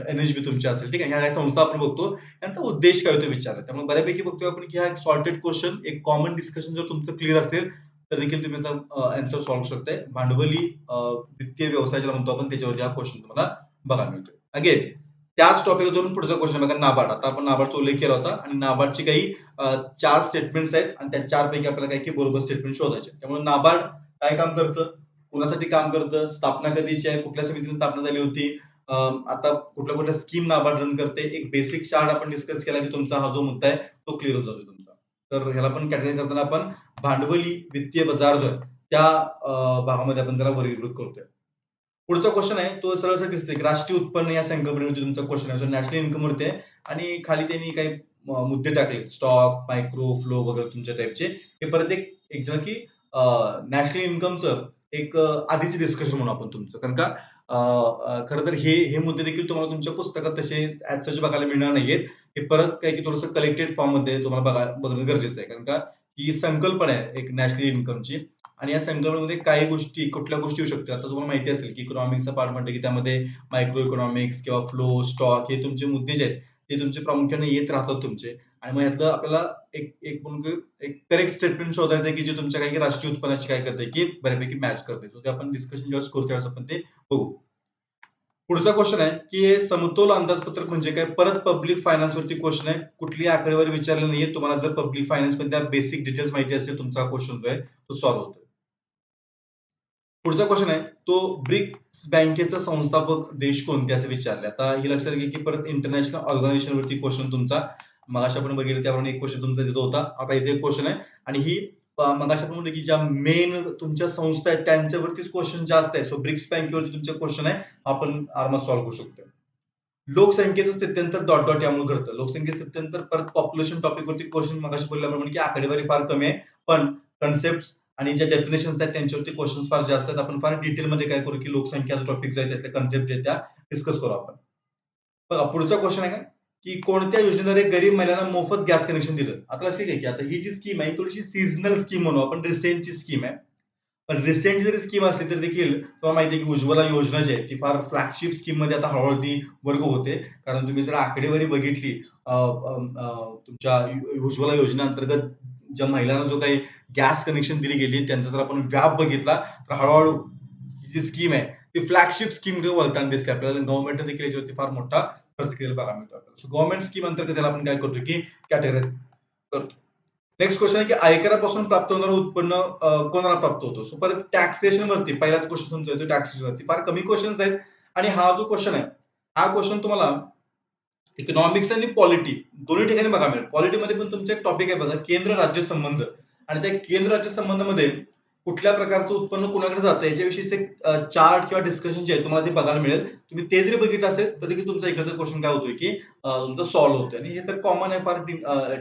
एन-एच-बी तुमची असेल, ठीक आहे. ह्या काही संस्था आपण बघतो. यांचा उद्देश काय होतो विचारला. त्यामुळे बऱ्यापैकी बघतोय आपण की हा एक सॉर्टेड क्वेश्चन, एक कॉमन डिस्कशन जर तुमचं क्लिअर असेल, तर देखील तुम्ही याचा आन्सर सॉल्व्ह शकताय. भांडवली वित्तीय व्यवसाय ज्याला म्हणतो आपण त्याच्यावरती हा क्वेश्चन तुम्हाला बघायला मिळतोय. अगेन त्याच टॉपिकला धरून पुढचा क्वेश्चन बघा नाबार्ड. आता आपण नाबार्डचा उल्लेख केला होता आणि नाबार्डची काही 4 स्टेटमेंट्स आहेत आणि त्या 4 पैकी आपल्याला काही काही बरोबर स्टेटमेंट शोधायचे. त्यामुळे नाबार्ड काय काम करतं? कुणासाठी काम करतं? स्थापना कधीची आहे? कुठल्या समितीने स्थापना झाली होती? आता कुठल्या-कुठल्या स्कीम नाबार्ड रन करते? एक बेसिक चार्ट आपण डिस्कस केला, की तुमचा हा जो मुद्दा आहे, तो क्लिअर होऊन जातो तुमचा. तर ह्याला पण कॅटेगराईज करताना आपण भांडवली वित्तीय बाजार जो आहे, त्या भागामध्ये आपण त्याला वर्गीकृत करतोय. पुढचा क्वेश्चन आहे, तो सरळ-सरळ दिसतंय, की राष्ट्रीय उत्पन्न या संकल्पनेवरती तुमचा क्वेश्चन आहे. जो नॅशनल इन्कम वरती आहे आणि खाली त्यांनी काही मुद्दे टाकलेत. स्टॉक, मायक्रो, फ्लो वगैरे तुमच्या टाइपचे. हे परत एक झालं, की नॅशनल इन्कमचं एक आधीच डिस्कशन म्हणू आपण तुमचं. कारण का खरं तर हे मुद्दे देखील तुम्हाला तुमच्या पुस्तकात तसे ॲज सच बघायला मिळणार नाहीयेत. हे परत काय, की थोडंसं कलेक्टेड फॉर्ममध्ये तुम्हाला बघणं गरजेचं आहे. कारण का ही संकल्पना आहे एक नॅशनल इन्कमची आणि या संकल्पनेमध्ये काही गोष्टी, कुठल्या गोष्टी येऊ शकतात. आता तुम्हाला माहिती असेल, की इकॉनॉमिक्सचा पार्ट म्हटलं, की त्यामध्ये मायक्रो इकॉनॉमिक्स किंवा फ्लो, स्टॉक हे तुमचे मुद्दे जे आहेत, ते तुमचे प्रामुख्याने येत राहतात तुमचे आणि मग यातलं आपल्याला एक म्हणून की एक करेक्ट स्टेटमेंट शोधायचं आहे, की जे तुमच्या काही राष्ट्रीय उत्पन्नाशी काय करतंय, की बऱ्यापैकी मॅच करतंय. सो ते आपण डिस्कशन ज्यावेळेस करू त्यावेळेस आपण ते बघू. पुढचा क्वेश्चन आहे, की हे समतोल अंदाजपत्रक म्हणजे काय? परत पब्लिक फायनान्स वरती क्वेश्चन आहे. कुठलीही आकडेवारी विचारली नाहीये. तुम्हाला जर पब्लिक फायनान्समधल्या बेसिक डिटेल्स माहिती असेल, तुमचा हा क्वेश्चन जो आहे, तो सॉल्व्ह होतोय. पुढचा क्वेश्चन आहे, तो ब्रिक्स बँकेचा संस्थापक देश कोणते असे विचारले. आता हे लक्षात घ्या, की परत इंटरनॅशनल ऑर्गनायझेशन वरती क्वेश्चन तुमचा मगाशी आपण बघितलं त्याप्रमाणे एक क्वेश्चन तुमचा तिथं होता. आता इथे एक क्वेश्चन आहे आणि ही मगाशी आपण म्हणलं की ज्या मेन तुमच्या संस्था आहेत त्यांच्यावरतीच क्वेश्चन जास्त आहे. सो ब्रिक्स बँकेवरती तुमचे क्वेश्चन आहे, आपण आरामात सॉल्व्ह करू शकतो. लोकसंख्येचं स्थित्यंतर डॉट डॉट यामुळे घडतं. लोकसंख्येचं स्थित्यंतर परत पॉप्युलेशन टॉपिकवरती क्वेश्चन मगाशी बोलल्याप्रमाणे की आकडेवारी फार कमी आहे. पण कन्सेप्ट्स आणि ज्या डेफिनेशन्स आहेत त्यांच्यावरती क्वेश्चन्स फार जास्त आहेत. आपण फार डिटेलमध्ये काय करू की लोकसंख्या जो टॉपिक जो आहे त्यातल्या कन्सेप्ट जे आहेत त्या डिस्कस करू आपण. बघा पुढचा क्वेश्चन आहे काय, की कोणत्या योजनेद्वारे गरीब महिलांना मोफत गॅस कनेक्शन दिलं? आता लक्षात घ्या की आता ही जी स्कीम आहे, ही थोडीशी सीझनल स्कीम म्हणू आपण, रिसेंटची स्कीम आहे. पण रिसेंट जरी स्कीम असली तरी देखील तुम्हाला माहिती आहे की उज्ज्वला योजना जी आहे ती फार फ्लॅगशिप स्कीम मध्ये आता हळूहळू ती वर्ग होते. कारण तुम्ही जर आकडेवारी बघितली तुमच्या उज्ज्वला योजनेअंतर्गत ज्या महिलांना जो काही गॅस कनेक्शन दिली गेली त्यांचा जर आपण व्याप बघितला तर हळूहळू ही जी स्कीम आहे ती फ्लॅगशिप स्कीम वळताना दिसते आपल्याला. गव्हर्नमेंटने देखील याच्यावरती फार मोठा खर्च केलेला बघायला मिळतो आपल्याला. सो गव्हर्नमेंट स्कीम अंतर्गत त्याला आपण काय करतो की कॅटेगराईज करतो. नेक्स्ट क्वेश्चन आहे की आयकरापासून प्राप्त होणारं उत्पन्न कोणाला प्राप्त होतो? सो परत टॅक्सेशन वरती पहिलाच क्वेश्चन तुमचा येतो टॅक्सेशन वरती. फार कमी क्वेश्चन्स आहेत आणि हा जो क्वेश्चन आहे, हा क्वेश्चन तुम्हाला इकॉनॉमिक्स आणि पॉलिटी दोन्ही ठिकाणी बघा मिळेल. पॉलिटीमध्ये पण तुमचा एक टॉपिक आहे बघा, केंद्र राज्य संबंध आणि त्या केंद्र राज्य संबंधामध्ये कुठल्या प्रकारचं उत्पन्न कुणाकडे जातं याच्याविषयीचे चार्ट किंवा डिस्कशन जे आहे तुम्हाला ते बघायला मिळेल. तुम्ही ते जरी बघितलं असेल तर देखील तुमचा इकडचा क्वेश्चन काय होतोय की तुमचं सॉल्व्ह होतोय आणि हे तर कॉमन आहे फार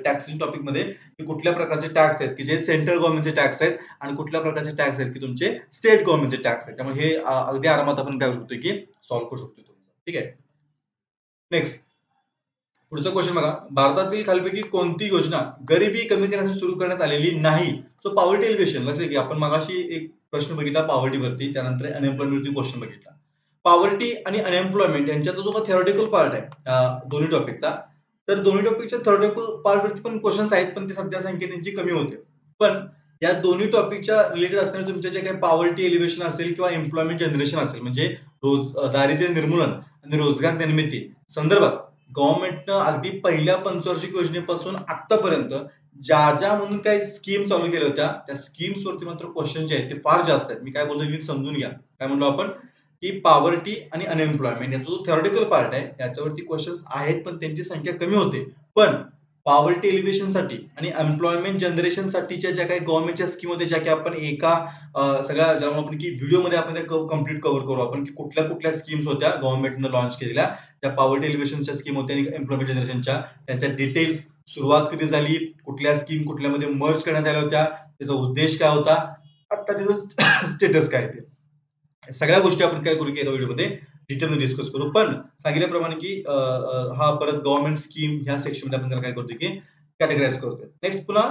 टॅक्सेशन टॉपिकमध्ये की कुठल्या प्रकारचे टॅक्स आहेत की जे सेंट्रल गव्हर्नमेंटचे टॅक्स आहेत आणि कुठल्या प्रकारचे टॅक्स आहेत की तुमचे स्टेट गव्हर्नमेंटचे टॅक्स आहेत. त्यामुळे हे अगदी आरामात आपण काय करू शकतो की सॉल्व्ह करू शकतो तुमचं. ठीक आहे. नेक्स्ट पुढचा क्वेश्चन बघा. भारतातील खालीलपैकी कोणती योजना गरिबी कमी करण्यासाठी सुरू करण्यात आलेली नाही? सो पॉवर्टी एलिव्हेशन लक्षात घ्या. आपण मगाशी एक प्रश्न बघितला पॉवर्टीवरती, त्यानंतर अनएम्प्लॉयमेंटवरती क्वेश्चन बघितला. पॉवर्टी आणि अनएम्प्लॉयमेंट यांच्यातला जो काही थिओरिटिकल पार्ट आहे दोन्ही टॉपिकचा, तर दोन्ही टॉपिकच्या थिओरिटिकल पार्टवरती पण क्वेश्चन्स आहेत, पण ते सध्या संख्या त्यांची कमी होते. पण या दोन्ही टॉपिकच्या रिलेटेड असणारे तुमचे जे काही पॉवर्टी एलिव्हेशन असेल किंवा एम्प्लॉयमेंट जनरेशन असेल म्हणजे दारिद्र्य निर्मूलन आणि रोजगार निर्मिती संदर्भात गव्हर्नमेंटनं अगदी पहिल्या पंचवार्षिक योजनेपासून आतापर्यंत ज्या म्हणून काही स्कीम चालू केल्या होत्या त्या स्कीम्स वरती मात्र क्वेश्चन जे आहेत ते फार जास्त आहेत. मी काय बोलतो नीट समजून घ्या. काय म्हणलो आपण की पॉवर्टी आणि अनएम्प्लॉयमेंट याचा जो थिओरिटिकल पार्ट आहे याच्यावरती क्वेश्चन्स आहेत पण त्यांची संख्या कमी होते. पण पॉवर्टी एलिव्हेशनसाठी आणि एम्प्लॉयमेंट जनरेशनसाठीच्या ज्या काही गव्हर्नमेंटच्या स्कीम होत्या ज्या की आपण एका सगळ्या ज्याला आपण की व्हिडिओमध्ये आपण कम्प्लीट कव्हर करू आपण की कुठल्या कुठल्या स्कीम्स होत्या गव्हर्नमेंटनं लॉन्च केलेल्या त्या पॉवर्टी एलिव्हेशनच्या स्कीम होत्या आणि एम्प्लॉयमेंट जनरेशनच्या त्यांच्या डिटेल्स सुरुवात कधी झाली कुठल्या स्कीम कुठल्यामध्ये मर्ज करण्यात आल्या होत्या त्याचा उद्देश काय होता आता त्याचं स्टेटस काय ते सगळ्या गोष्टी आपण काय करू की एका व्हिडिओमध्ये डिटेलमध्ये डिस्कस करू. पण सांगितल्याप्रमाणे की हा परत गव्हर्नमेंट स्कीम ह्या सेक्शनमध्ये आपण त्याला काय करतो की कॅटेगराईज करतोय. नेक्स्ट पुन्हा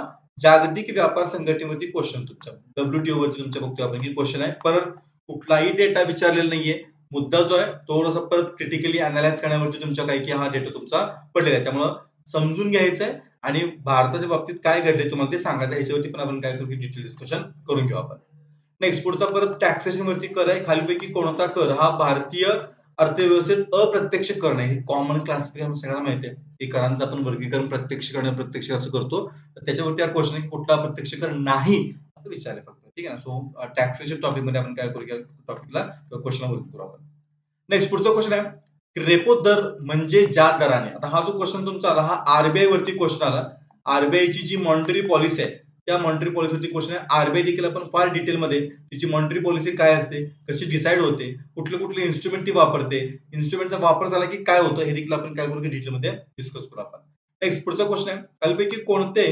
जागतिक व्यापार संघटनेवरती क्वेश्चन तुमच्या WTO वरती तुमच्या बघतोय आपण की क्वेश्चन आहे. परत कुठलाही डेटा विचारलेला नाहीये. मुद्दा जो आहे थोडासा परत क्रिटिकली अनालाइज करण्यावरती तुमच्या काही की हा डेटा तुमचा पडलेला आहे. त्यामुळं समजून घ्यायचं आहे आणि भारताच्या बाबतीत काय घडलंय तुम्हाला ते सांगायचं ह्याच्यावरती पण आपण काय करू की डिटेल डिस्कशन करून घेऊ आपण. नेक्स्ट पुढचा परत टॅक्सेशन वरती कर आहे. खालीलपैकी कोणता कर हा भारतीय अर्थव्यवस्थेत अप्रत्यक्ष कर नाही. हे कॉमन क्लासिफिकेशन सगळ्यांना माहिती आहे. हे करांचं आपण वर्गीकरण प्रत्यक्ष कर आणि अप्रत्यक्ष असं करतो. तर त्याच्यावरती हा क्वेश्चन आहे की कुठला अप्रत्यक्ष कर नाही असं विचारलंय फक्त. ठीक आहे ना. सो टॅक्सेशन टॉपिक मध्ये आपण काय करू या टॉपिकला किंवा क्वेश्चनला वर्क करू आपण. नेक्स्ट पुढचा क्वेश्चन आहे रेपो दर म्हणजे ज्या दराने आता हा जो क्वेश्चन तुमचा आला हा आरबीआय वरती क्वेश्चन आला. आरबीआयची जी मॉनिटरी पॉलिसी आहे त्या मॉनिटरी पॉलिसीवरती क्वेश्चन आहे. आरबीआय देखील आपण फार डिटेलमध्ये तिची मॉनिटरी पॉलिसी काय असते, कशी डिसाईड होते, कुठले कुठले इन्स्ट्रुमेंट ती वापरते, इन्स्ट्रुमेंटचा वापर झाला की काय होतं हे देखील आपण काय करू की डिटेलमध्ये डिस्कस करू आपण. नेक्स्ट पुढचा क्वेश्चन आहे खालीलपैकी कोणते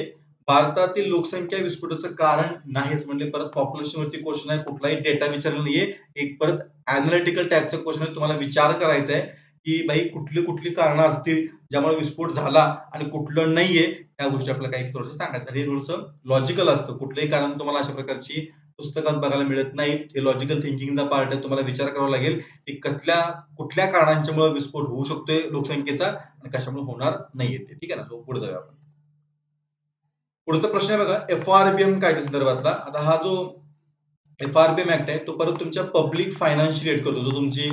भारतातील लोकसंख्या विस्फोटाचं कारण नाहीच म्हणले परत पॉप्युलेशन वरती क्वेश्चन आहे. कुठलाही डेटा विचारलेला नाहीये. एक परत अॅनालिटिकल टाइपचा क्वेश्चन आहे. तुम्हाला विचार करायचा आहे की भाई कुठली कुठली कारणं असतील ज्यामुळे विस्फोट झाला आणि कुठलं नाहीये त्या गोष्टी आपल्याला काही थोडंसं सांगायचं. हे थोडंसं लॉजिकल असतं. कुठलंही कारण तुम्हाला अशा प्रकारची पुस्तकात बघायला मिळत नाही. हे लॉजिकल थिंकिंगचा पार्ट आहे. तुम्हाला विचार करावा लागेल की कुठल्या कारणांच्यामुळे विस्फोट होऊ शकतोय लोकसंख्येचा आणि कशामुळे होणार नाहीये ते. ठीक आहे ना. सो पुढे जाऊया आपण. पुढचा प्रश्न आहे बघा एफ-आर-बी-एम कायद्या संदर्भातला. आता हा जो एफ-आर-बी-एम ऍक्ट आहे तो परत तुमच्या पब्लिक फायनान्स रिलेट करतो. जो तुमची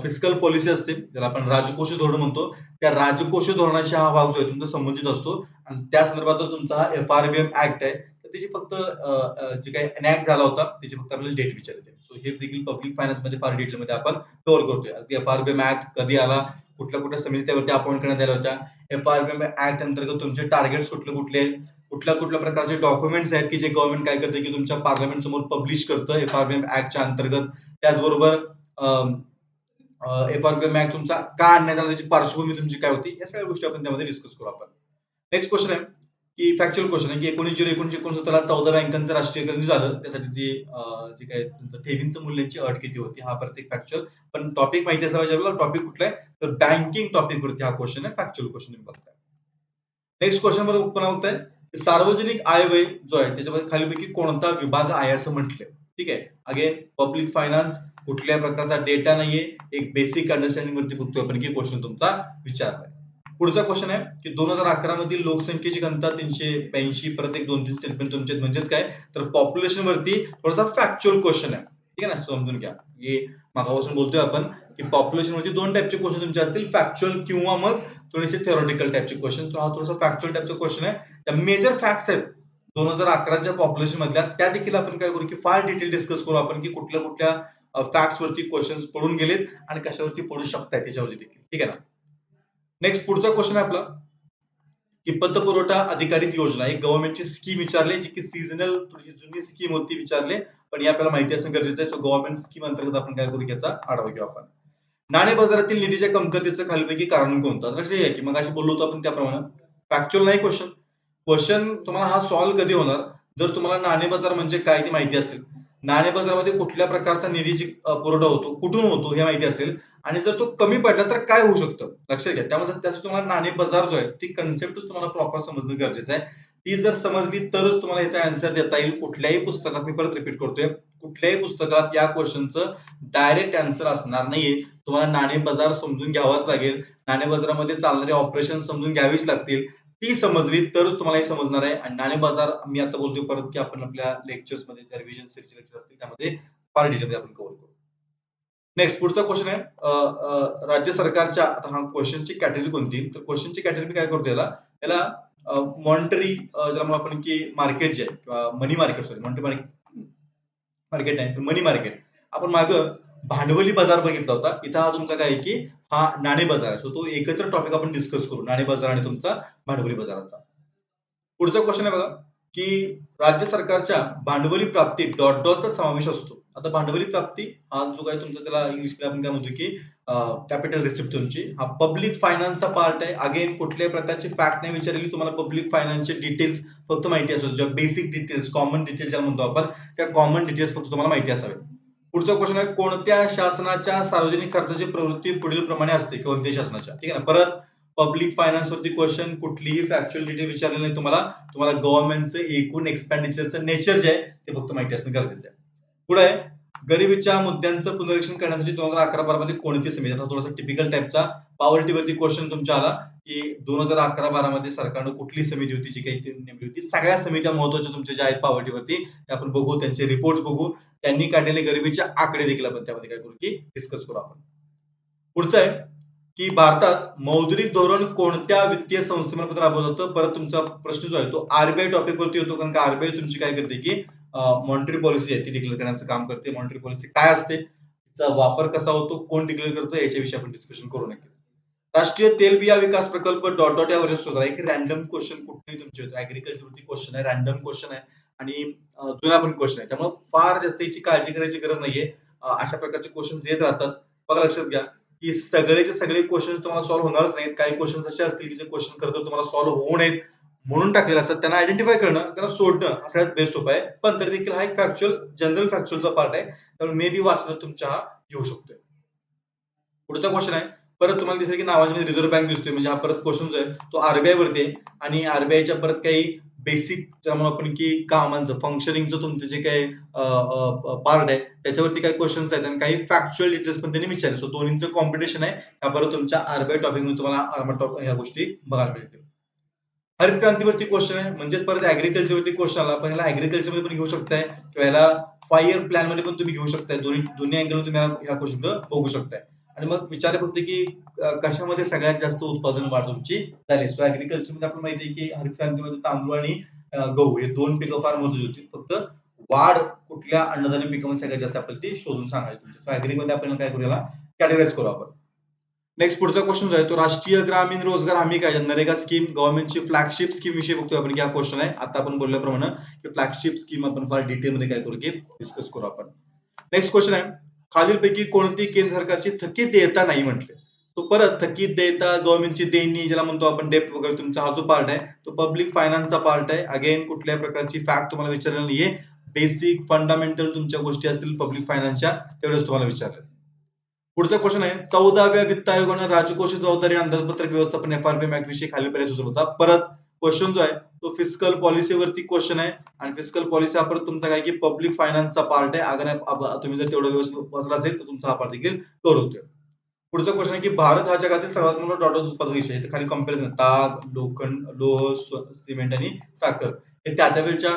फिस्कल पॉलिसी असते ज्याला आपण राजकोषीय धोरण म्हणतो. त्या राजकोषीय धोरणाशी हा भाग जो आहे तुमचा संबंधित असतो आणि त्या संदर्भातच तुमचा हा एफ-आर-बी-एम ऍक्ट आहे. तर त्याची फक्त जे काही एनॅक्ट झाला होता त्याची फक्त आपल्याला डेट विचारते. सो हे देखील पब्लिक फायनान्स मध्ये फार डिटेलमध्ये आपण कव्हर करतोय. अगदी एफ-आर-बी-एम ऍक्ट कधी आला, कुठल्या कुठल्या समिती त्यावरती अपॉइंट करण्यात आल्या होत्या, एफ-आर-बी-एम ऍक्ट अंतर्गत तुमचे टार्गेट्स कुठले कुठले आहेत, कुठल्या कुठल्या प्रकारचे डॉक्युमेंट्स आहेत की जे गव्हर्नमेंट काय करते की तुमच्या पार्लमेंट समोर पब्लिश करतं एफआरबीएम ऍक्टच्या अंतर्गत. त्याचबरोबर एफआरबीएम ऍक्ट तुमचा का आणण्यात आला, त्याची पार्श्वभूमी तुमची काय होती, या सगळ्या गोष्टी आपण त्यामध्ये डिस्कस करू आपण. नेक्स्ट क्वेश्चन आहे की फॅक्च्युअल क्वेश्चन आहे की 19/0/1969 ला 14 बँकांचं राष्ट्रीयकरण झालं. त्यासाठी जे काय तुमचं ठेवींचं मूल्याची अट किती होती, हा प्रत्येक फॅक्च्युअल. पण टॉपिक माहिती असला पाहिजे आपल्याला. टॉपिक कुठला आहे तर बँकिंग टॉपिक वरती हा क्वेश्चन आहे, फॅक्च्युअल क्वेश्चन तुम्ही बघताय. नेक्स्ट क्वेश्चन मध्ये पुन्हा बघताय सार्वजनिक आयव्यय जो आहे त्याच्यामध्ये खालीलपैकी कोणता विभाग आहे असं म्हटलंय. ठीक आहे. अगेन पब्लिक फायनान्स, कुठल्या प्रकारचा डेटा नाहीये, एक बेसिक अंडरस्टँडिंग वरती बघतोय आपण की क्वेश्चन तुमचा विचारलाय. पुढचा क्वेश्चन आहे की 2011 मधील लोकसंख्येची घनता 382, परत एक 2-3 स्टेटमेंट तुमचे म्हणजेच काय तर पॉप्युलेशन वरती थोडासा फॅक्च्युअल क्वेश्चन आहे. ठीक आहे ना, समजून घ्या. हे मागापासून बोलतोय आपण की पॉप्युलेशन वरती दोन टाईपचे क्वेश्चन तुमचे असतील, फॅक्च्युअल किंवा मग थोडेसे थेरोटिकल टाईपचे क्वेश्चन. हा थोडासा फॅक्च्युअल टाईपचा क्वेश्चन आहे. त्या मेजर फॅक्ट्स आहेत 2011च्या पॉप्युलेशन मधल्या, त्या देखील आपण काय करू की फार डिटेल डिस्कस करू आपण की कुठल्या कुठल्या फॅक्ट्स वरती क्वेश्चन पडून गेलेत आणि कशावरती पडू शकतात त्याच्यावरती देखील. ठीक आहे ना. नेक्स्ट पुढचा क्वेश्चन आहे आपला की पतपुरवठा अधिकारित योजना, एक गव्हर्नमेंटची स्कीम विचारली जी की सीझनल थोडी जुनी स्कीम होती विचारले, पण ही आपल्याला माहिती असणं गरजेचं आहे. सो गव्हर्नमेंट स्कीम अंतर्गत आपण काय करू याचा आढावा घेऊ आपण. नाणे बाजारातील निधीच्या कमतरतेचं खालीलपैकी कारण कोणतं? लक्षात घ्या की मगाशी बोललो होतो आपण त्याप्रमाणे फॅक्च्युअल नाही क्वेश्चन. क्वेश्चन तुम्हाला हा सॉल्व्ह कधी होणार जर तुम्हाला नाणे बाजार म्हणजे काय ते माहिती असेल. नाणे बाजारामध्ये कुठल्या प्रकारचा निधीची पुरवठा होतो, कुठून होतो हे माहिती असेल आणि जर तो कमी पडला तर काय होऊ शकतं लक्षात घ्या. त्यामध्ये त्यासाठी तुम्हाला नाणे बाजार जो आहे ती कन्सेप्टच तुम्हाला प्रॉपर समजणं गरजेचं आहे. ती जर समजली तरच तुम्हाला याचा आन्सर देता येईल. कुठल्याही पुस्तकात, मी परत रिपीट करतोय, कुठल्याही पुस्तकात या क्वेश्चनचं डायरेक्ट आन्सर असणार नाहीये. तुम्हाला नाणे बाजार समजून घ्यावाच लागेल. नाणे बाजारामध्ये चालणारे ऑपरेशन समजून घ्यावीच लागतील. ती समजली तरच तुम्हाला हे समजणार आहे. आणि नाणे बाजार मी आता बोलतोय परत की आपण आपल्या लेक्चर्समध्ये ज्या रिव्हिजन सीरीजचे लेक्चर असतील त्यामध्ये फार डिटेलमध्ये आपण कव्हर करू. नेक्स्ट पुढचा क्वेश्चन आहे राज्य सरकारच्या, आता हा क्वेश्चनची कॅटेगरी कोणती तर क्वेश्चनची कॅटेगरी काय करतो याला याला मॉनिटरी ज्याला म्हणू आपण की मार्केट जे आहे किंवा मनी मार्केट, सॉरी मॉनिटरी मार्केट आहे मनी मार्केट. आपण मागं भांडवली बाजार बघितला होता. इथं हा तुमचा काय आहे की हा नाणे बाजार आहे. सो तो एकत्र टॉपिक आपण डिस्कस करू, नाणे बाजार आणि तुमचा भांडवली बाजाराचा. पुढचा क्वेश्चन आहे बघा की राज्य सरकारच्या भांडवली प्राप्तीत डॉट डॉटचा समावेश असतो. आता भांडवली प्राप्ती हा जो काही तुमचा त्याला इंग्लिशमध्ये आपण काय म्हणतो की कॅपिटल रिसिप्ट तुमची, हा पब्लिक फायनान्सचा पार्ट आहे. अगेन कुठल्याही प्रकारची फॅक्ट नाही विचारलेली, तुम्हाला पब्लिक फायनान्सचे डिटेल्स फक्त माहिती असेल, ज्या बेसिक डिटेल्स, कॉमन डिटेल्स ज्याला म्हणतो आपण, त्या कॉमन डिटेल्स फक्त तुम्हाला माहिती असावे. पुढचा क्वेश्चन आहे कोणत्या शासनाच्या सार्वजनिक खर्चाची प्रवृत्ती पुढील प्रमाणे असते, कोणत्या शासनाच्या. ठीक आहे ना. परत पब्लिक फायनान्स वरती क्वेश्चन, कुठलीही फॅक्च्युअल डिटेल विचारलेलं नाही तुम्हाला. तुम्हाला गव्हर्नमेंटचं एकूण एक्सपेंडिचरचं नेचर जे आहे ते फक्त माहिती असणं गरजेचं आहे. पुढे आहे गरिबीच्या मुद्द्यांचं पुनरीक्षण करण्यासाठी 2011-12 मध्ये कोणती समिती, आता थोडासा टिपिकल टाईपचा पॉवर्टी वरती क्वेश्चन तुमच्या आला की 2011-12 मध्ये सरकारनं कुठली समिती होती जी काही नेमली होती. सगळ्या समित्या महत्वाच्या तुमच्या ज्या आहेत पॉवर्टी वरती त्या आपण बघू, त्यांचे रिपोर्ट बघू, त्यांनी काढलेले गरिबीचे आकडे देखील आपण त्यामध्ये काय करू की डिस्कस करू आपण. पुढचं आहे की भारतात मौद्रिक धोरण कोणत्या वित्तीय संस्थेमार्फत राबवलं जातं. परत तुमचा प्रश्न जो आहे तो आरबीआय टॉपिक वरती होतो, कारण का आरबीआय तुमची काय करते की मॉनिटरी पॉलिसी आहे ती डिक्लेअर करण्याचं काम करते. मॉनिटरी पॉलिसी काय असते, तिचा वापर कसा होतो, कोण डिक्लेअर करतं, याच्याविषयी आपण डिस्कशन करू नक्कीच. राष्ट्रीय तेलबिया विकास प्रकल्प डॉट डॉट या वर्षी सुरू झाला. एक रॅन्डम क्वेश्चन कुठेही तुमचे होतो, ऍग्रीकल्चर वरती क्वेश्चन आहे, रॅन्डम क्वेश्चन आहे आणि जुना पण क्वेश्चन आहे. त्यामुळे फार जास्त याची काळजी करायची गरज नाहीये. अशा प्रकारचे क्वेश्चन येत राहतात. बघा लक्षात घ्या की सगळेचे सगळे क्वेश्चन तुम्हाला सॉल्व्ह होणारच नाहीत. काही क्वेश्चन असे असतील की जे क्वेश्चन करतो तुम्हाला सॉल्व्ह होऊ नयेत म्हणून टाकलेले असतात. त्यांना आयडेंटिफाय करणं, त्यांना सोडणं हा सगळ्यात बेस्ट उपाय आहे. पण तरी देखील हा एक फॅक्च्युअल, जनरल फॅक्च्युअलचा पार्ट आहे. त्यामुळे मे बी वाचणार तुमच्या हा येऊ शकतोय. पुढचा क्वेश्चन आहे परत तुम्हाला दिसेल की नावामध्ये रिझर्व्ह बँक दिसतोय, म्हणजे हा परत क्वेश्चन जो आहे तो आरबीआय वरती आहे आणि आरबीआयच्या परत काही बेसिक ज्यामुळे आपण की कामांचं फंक्शनिंगचं तुमचं जे काही पार्ट आहे त्याच्यावरती काही क्वेश्चन्स आहेत आणि काही फॅक्च्युअल डिटेल्स पण त्यांनी विचारले. सो दोन्हीचं कॉम्बिनेशन आहे. हा परत तुमच्या आरबीआय टॉपिक मध्ये तुम्हाला ह्या गोष्टी बघायला मिळतील. हरित क्रांतीवरती क्वेश्चन आहे, म्हणजेच परत ऍग्रीकल्चर वरती क्वेश्चन आला, पण याला ऍग्रीकल्चर मध्ये पण घेऊ शकताय किंवा याला 5 इयर प्लॅन मध्ये पण तुम्ही घेऊ शकताय. दोन्ही दोन्ही अँगल तुम्ही या क्वेश्चन बघू शकताय. आणि मग विचार फक्त की कशामध्ये सगळ्यात जास्त उत्पादन वाढ तुमची झाली. सो ऍग्रीकल्चर मध्ये आपल्याला माहिती आहे की हरित क्रांतीमध्ये तांदूळ आणि गहू हे दोन पिकं फार महत्वाची होती. फक्त वाढ कुठल्या अन्नधान्य पिकामध्ये सगळ्यात जास्त आपल्याला ती शोधून सांगायची तुमची. सो ऍग्री मध्ये आपण काय करू, याला कॅटेगराईज करू आपण. नेक्स्ट पुढचा क्वेश्चन जो आहे तो राष्ट्रीय ग्रामीण रोजगार हमी कायदा नरेगा स्कीम गव्हर्नमेंटची फ्लॅगशिप स्कीम विषयी बघतोय आपण की हा क्वेश्चन आहे. आता आपण बोलल्याप्रमाणे की फ्लॅगशिप स्कीम आपण फार डिटेलमध्ये काय करू की डिस्कस करू आपण. नेक्स्ट क्वेश्चन आहे खालीलपैकी कोणती केंद्र सरकारची थकीत देयता नाही म्हटले. तो परत थकीत देयता गव्हर्नमेंटची देणी ज्याला म्हणतो आपण डेप्ट वगैरे तुमचा हा जो पार्ट आहे तो पब्लिक फायनान्सचा पार्ट आहे. अगेन कुठल्याही प्रकारची फॅक्ट तुम्हाला विचारलेली नाहीये. बेसिक फंडामेंटल तुमच्या गोष्टी असतील पब्लिक फायनान्सच्या तेवढेच तुम्हाला विचारले. पुढचा क्वेश्चन आहे 14व्या वित्त आयोगाने राजकोष जबाबदारी अंदाजपत्रक व्यवस्थापन FRPM ऍक्ट विषयी खालीलपर्यंत सुचवला होता. परत क्वेश्चन जो आहे तो फिस्कल पॉलिसीवरती क्वेश्चन आहे आणि फिस्कल पॉलिसी हा परत तुमचा काय की पब्लिक फायनान्सचा पार्ट आहे. अगर तुम्ही जर तेवढं व्यवस्थित वाचला असेल तर तुमचा हा पार्ट देखील कव्हर होतोय. पुढचा क्वेश्चन आहे की भारत हा जगातील सर्वात मोठा डॉटर उत्पादक देश आहे. खाली कंपॅरिझन ताग, लोखंड, लोह, सिमेंट आणि साखर हे त्या वेळच्या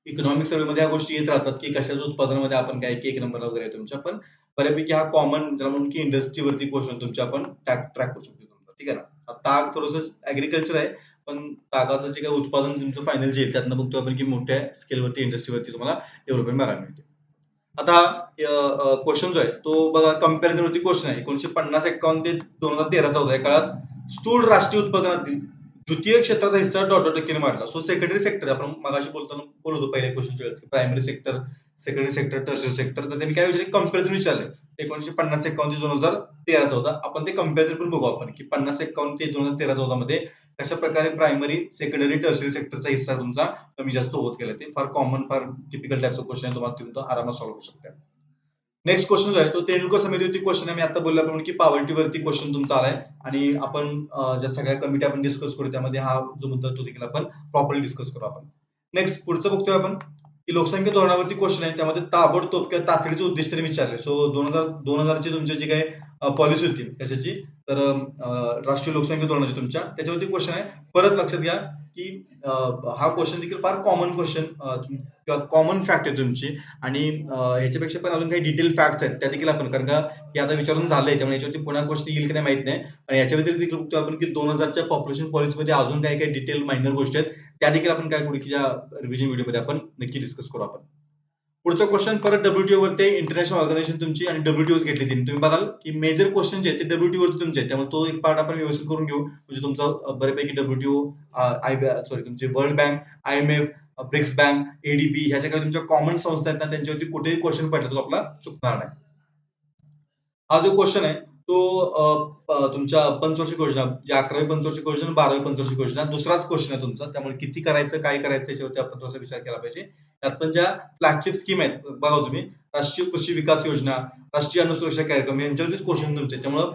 इकॉनॉमिक सर्व्हे मध्ये या गोष्टी येत राहतात की कशाच्या उत्पादनामध्ये आपण काय की एक नंबरला वगैरे तुमच्या पण बऱ्यापैकी हा कॉमन ज्याला म्हणून की इंडस्ट्रीवरती क्वेश्चन तुमच्या आपण ट्रॅक करू शकतो तुमचा ठीक आहे ना. ताग थोडंसं ऍग्रिकल्चर आहे पण तागाचं जे काही उत्पादन तुमचं फायनल जे येईल त्यातनं बघतो आपण की मोठ्या स्केलवरती इंडस्ट्रीवरती तुम्हाला डेव्हलपमेंट बघायला मिळते. आता क्वेश्चन जो आहे तो बघा कंपॅरिझन वरती क्वेश्चन आहे 1950-51 ते 2013-14 या काळात स्थूल राष्ट्रीय उत्पादनातील द्वितीय क्षेत्राचा हिस्सा टक्क्याने वाढला. सो सेकंडरी सेक्टर आपण मगाशी बोलताना बोलत होतो पहिल्या क्वेश्चनच्या वेळेस primary sector, secondary sector, tertiary sector तर त्यांनी काय विचारले कंपॅरिझन विचारले. 1950-51 ते 2013-14 आपण ते कंपॅरिझन पण बघू आपण की 50-51 ते 2013-14 मध्ये कशा प्रकारे प्रायमरी, सेकंडरी, टर्शरी सेक्टरचा हिस्सा तुमचा कमी जास्त होत गेला. ते फार कॉमन फार टिपिकल टाइपचा क्वेश्चन आहे तुम्हाला तुम्ही तो आरामात सॉल्व्ह करू शकता. नेक्स्ट क्वेश्चन जो आहे तो तेंडुलकर समितीवरती क्वेश्चन आहे. मी आता बोलल्याप्रमाणे की पॉवर्टीवरती क्वेश्चन तुमचा आलाय आणि आपण ज्या सगळ्या कमिटी आपण डिस्कस करू त्यामध्ये हा जो मुद्दा तो देखील आपण प्रॉपरली डिस्कस करू आपण. नेक्स्ट पुढचं बघतोय आपण की लोकसंख्या धोरणावरती क्वेश्चन आहे त्यामध्ये ताबडतोब किंवा तातडीचे उद्दिष्ट त्यांनी विचारले. सो 2000 ची तुमची जी काही पॉलिसी होती कशाची तर राष्ट्रीय लोकसंख्या धोरणाची तुमच्या त्याच्यावरती क्वेश्चन आहे. परत लक्षात घ्या की हा क्वेश्चन देखील फार कॉमन क्वेश्चन किंवा कॉमन फॅक्ट आहे तुमची आणि ह्याच्यापेक्षा पण अजून काही डिटेल फॅक्ट्स आहेत त्या देखील आपण कारण का हे आता विचारून झालंय त्यामुळे याच्यावरती पुन्हा गोष्टी येईल की नाही माहित नाही आणि याच्या व्यतिरिक्त देखील बघतो आपण की 2000च्या पॉप्युलेशन पॉलिसीमध्ये अजून काही काही डिटेल मायनर गोष्टी आहेत त्या देखील आपण काय करू की या रिव्हिजन व्हिडिओमध्ये आपण नक्की डिस्कस करू आपण. पुढचा क्वेश्चन परत डब्ल्यूटीओ वरती इंटरनॅशनल ऑर्गनायझेशन तुमची आणि डब्ल्यूटीओ घेतली तुम्ही बघाल की मेजर क्वेश्चन जे ते डब्ल्यूटीओ वरती तुमचे आहेत त्यामुळे तो एक पार्ट आपण व्यवस्थित करून घेऊ म्हणजे तुमचा बऱ्यापैकी डब्ल्यूटीओ सॉरी तुमचे world bank IMF BRICS bank ADB ह्याच्या काही तुमच्या कॉमन संस्था आहेत ना त्यांच्यावरती कुठेही क्वेश्चन पडला तो आपला चुकणार नाही. हा जो क्वेश्चन आहे तो तुमच्या पंचवार्षिक योजना जी 11वी पंचवार्षिक योजना 12वी पंचवार्षिक योजना दुसराच क्वेश्चन आहे तुमचा त्यामुळे किती करायचं काय करायचं याच्यावरती आपण थोडासा विचार केला पाहिजे. त्यात पण ज्या फ्लॅगशिप स्कीम आहेत बघा तुम्ही राष्ट्रीय कृषी विकास योजना, राष्ट्रीय अन्न सुरक्षा कार्यक्रम यांच्यावरतीच क्वेश्चन तुमचे त्यामुळं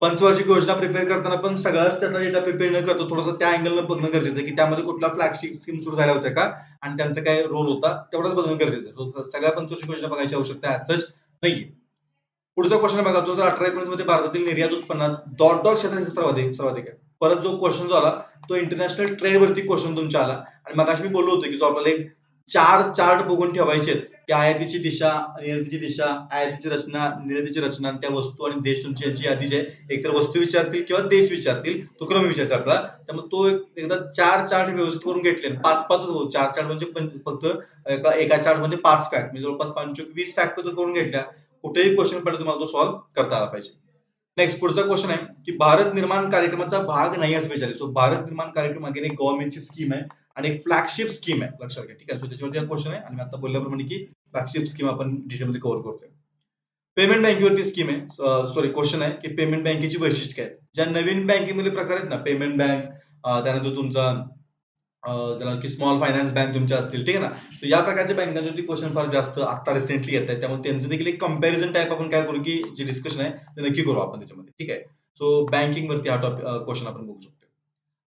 पंचवार्षिक योजना प्रिपेअर करताना पण सगळाच त्याचा डेटा प्रिपेअर न करतो थोडंसं त्या अँगलनं बघणं गरजेचं आहे की त्यामध्ये कुठला फ्लॅगशिप स्कीम सुरू झाल्या होत्या का आणि त्यांचा काय रोल होता तेवढंच बघणं गरजेचं आहे. सगळ्या पंचवार्षिक योजना बघायची आवश्यकता ऍज सच नाहीये. पुढचा क्वेश्चन बघा 2018-19 मध्ये भारतातील निर्यात उत्पन्नात डॉट डॉट क्षेत्राचे सर्वाधिक आहे. परत जो क्वेश्चन जो आला तो इंटरनॅशनल ट्रेड वरती क्वेश्चन तुमचा आला आणि मगाशी मी बोललो होतो की जो आपल्याला एक चार चार्ट बघून ठेवायचे की आयातीची दिशा, निर्यातीची दिशा, आयातीची रचना, निर्यातीची रचना आणि त्या वस्तू आणि देश तुमची यांची यादी जी आहे एकतर वस्तू विचारतील किंवा देश विचारतील तो क्रम विचारतील आपल्याला त्यामुळे तो एकदा चार चार्ट व्यवस्थित करून घेतले पाच पाचच हो चार चार्ट म्हणजे फक्त एका चार्ट मध्ये 5 फॅक्ट म्हणजे जवळपास 25 फॅक्ट करून घेतल्या कुठेही क्वेश्चन पडला तुम्हाला तो सॉल्व्ह करता आला पाहिजे. नेक्स्ट पुढचा क्वेश्चन आहे की भारत निर्माण कार्यक्रमाचा भाग नाही असं विचारले. सो भारत निर्माण कार्यक्रम अगेन एक गव्हर्नमेंटची स्कीम आहे आणि एक फ्लॅगशिप स्कीम आहे लक्षात घ्या ठीक आहे. सो त्याच्यावरती हा क्वेश्चन आहे आणि मी आता बोलल्याप्रमाणे की फ्लॅगशिप स्कीम आपण डिटेलमध्ये कव्हर करतोय. पेमेंट बँकेवरती स्कीम आहे सॉरी क्वेश्चन आहे की पेमेंट बँकेची वैशिष्ट्य काय ज्या नवीन बँकेमध्ये प्रकार आहेत ना पेमेंट बँक त्यानंतर तुमचा ज्याला की स्मॉल फायनान्स बँक तुमच्या असतील ठीक आहे ना. तर या प्रकारच्या बँकांवरती क्वेश्चन फार जास्त आता रिसेंटली येत आहेत त्यामुळे त्यांचं देखील एक कंपॅरिझन टाइप आपण काय करू की जे डिस्कशन आहे ते नक्की करू आपण त्याच्यामध्ये ठीक आहे. सो बँकिंग वरती हा क्वेश्चन आपण बघू शकतो.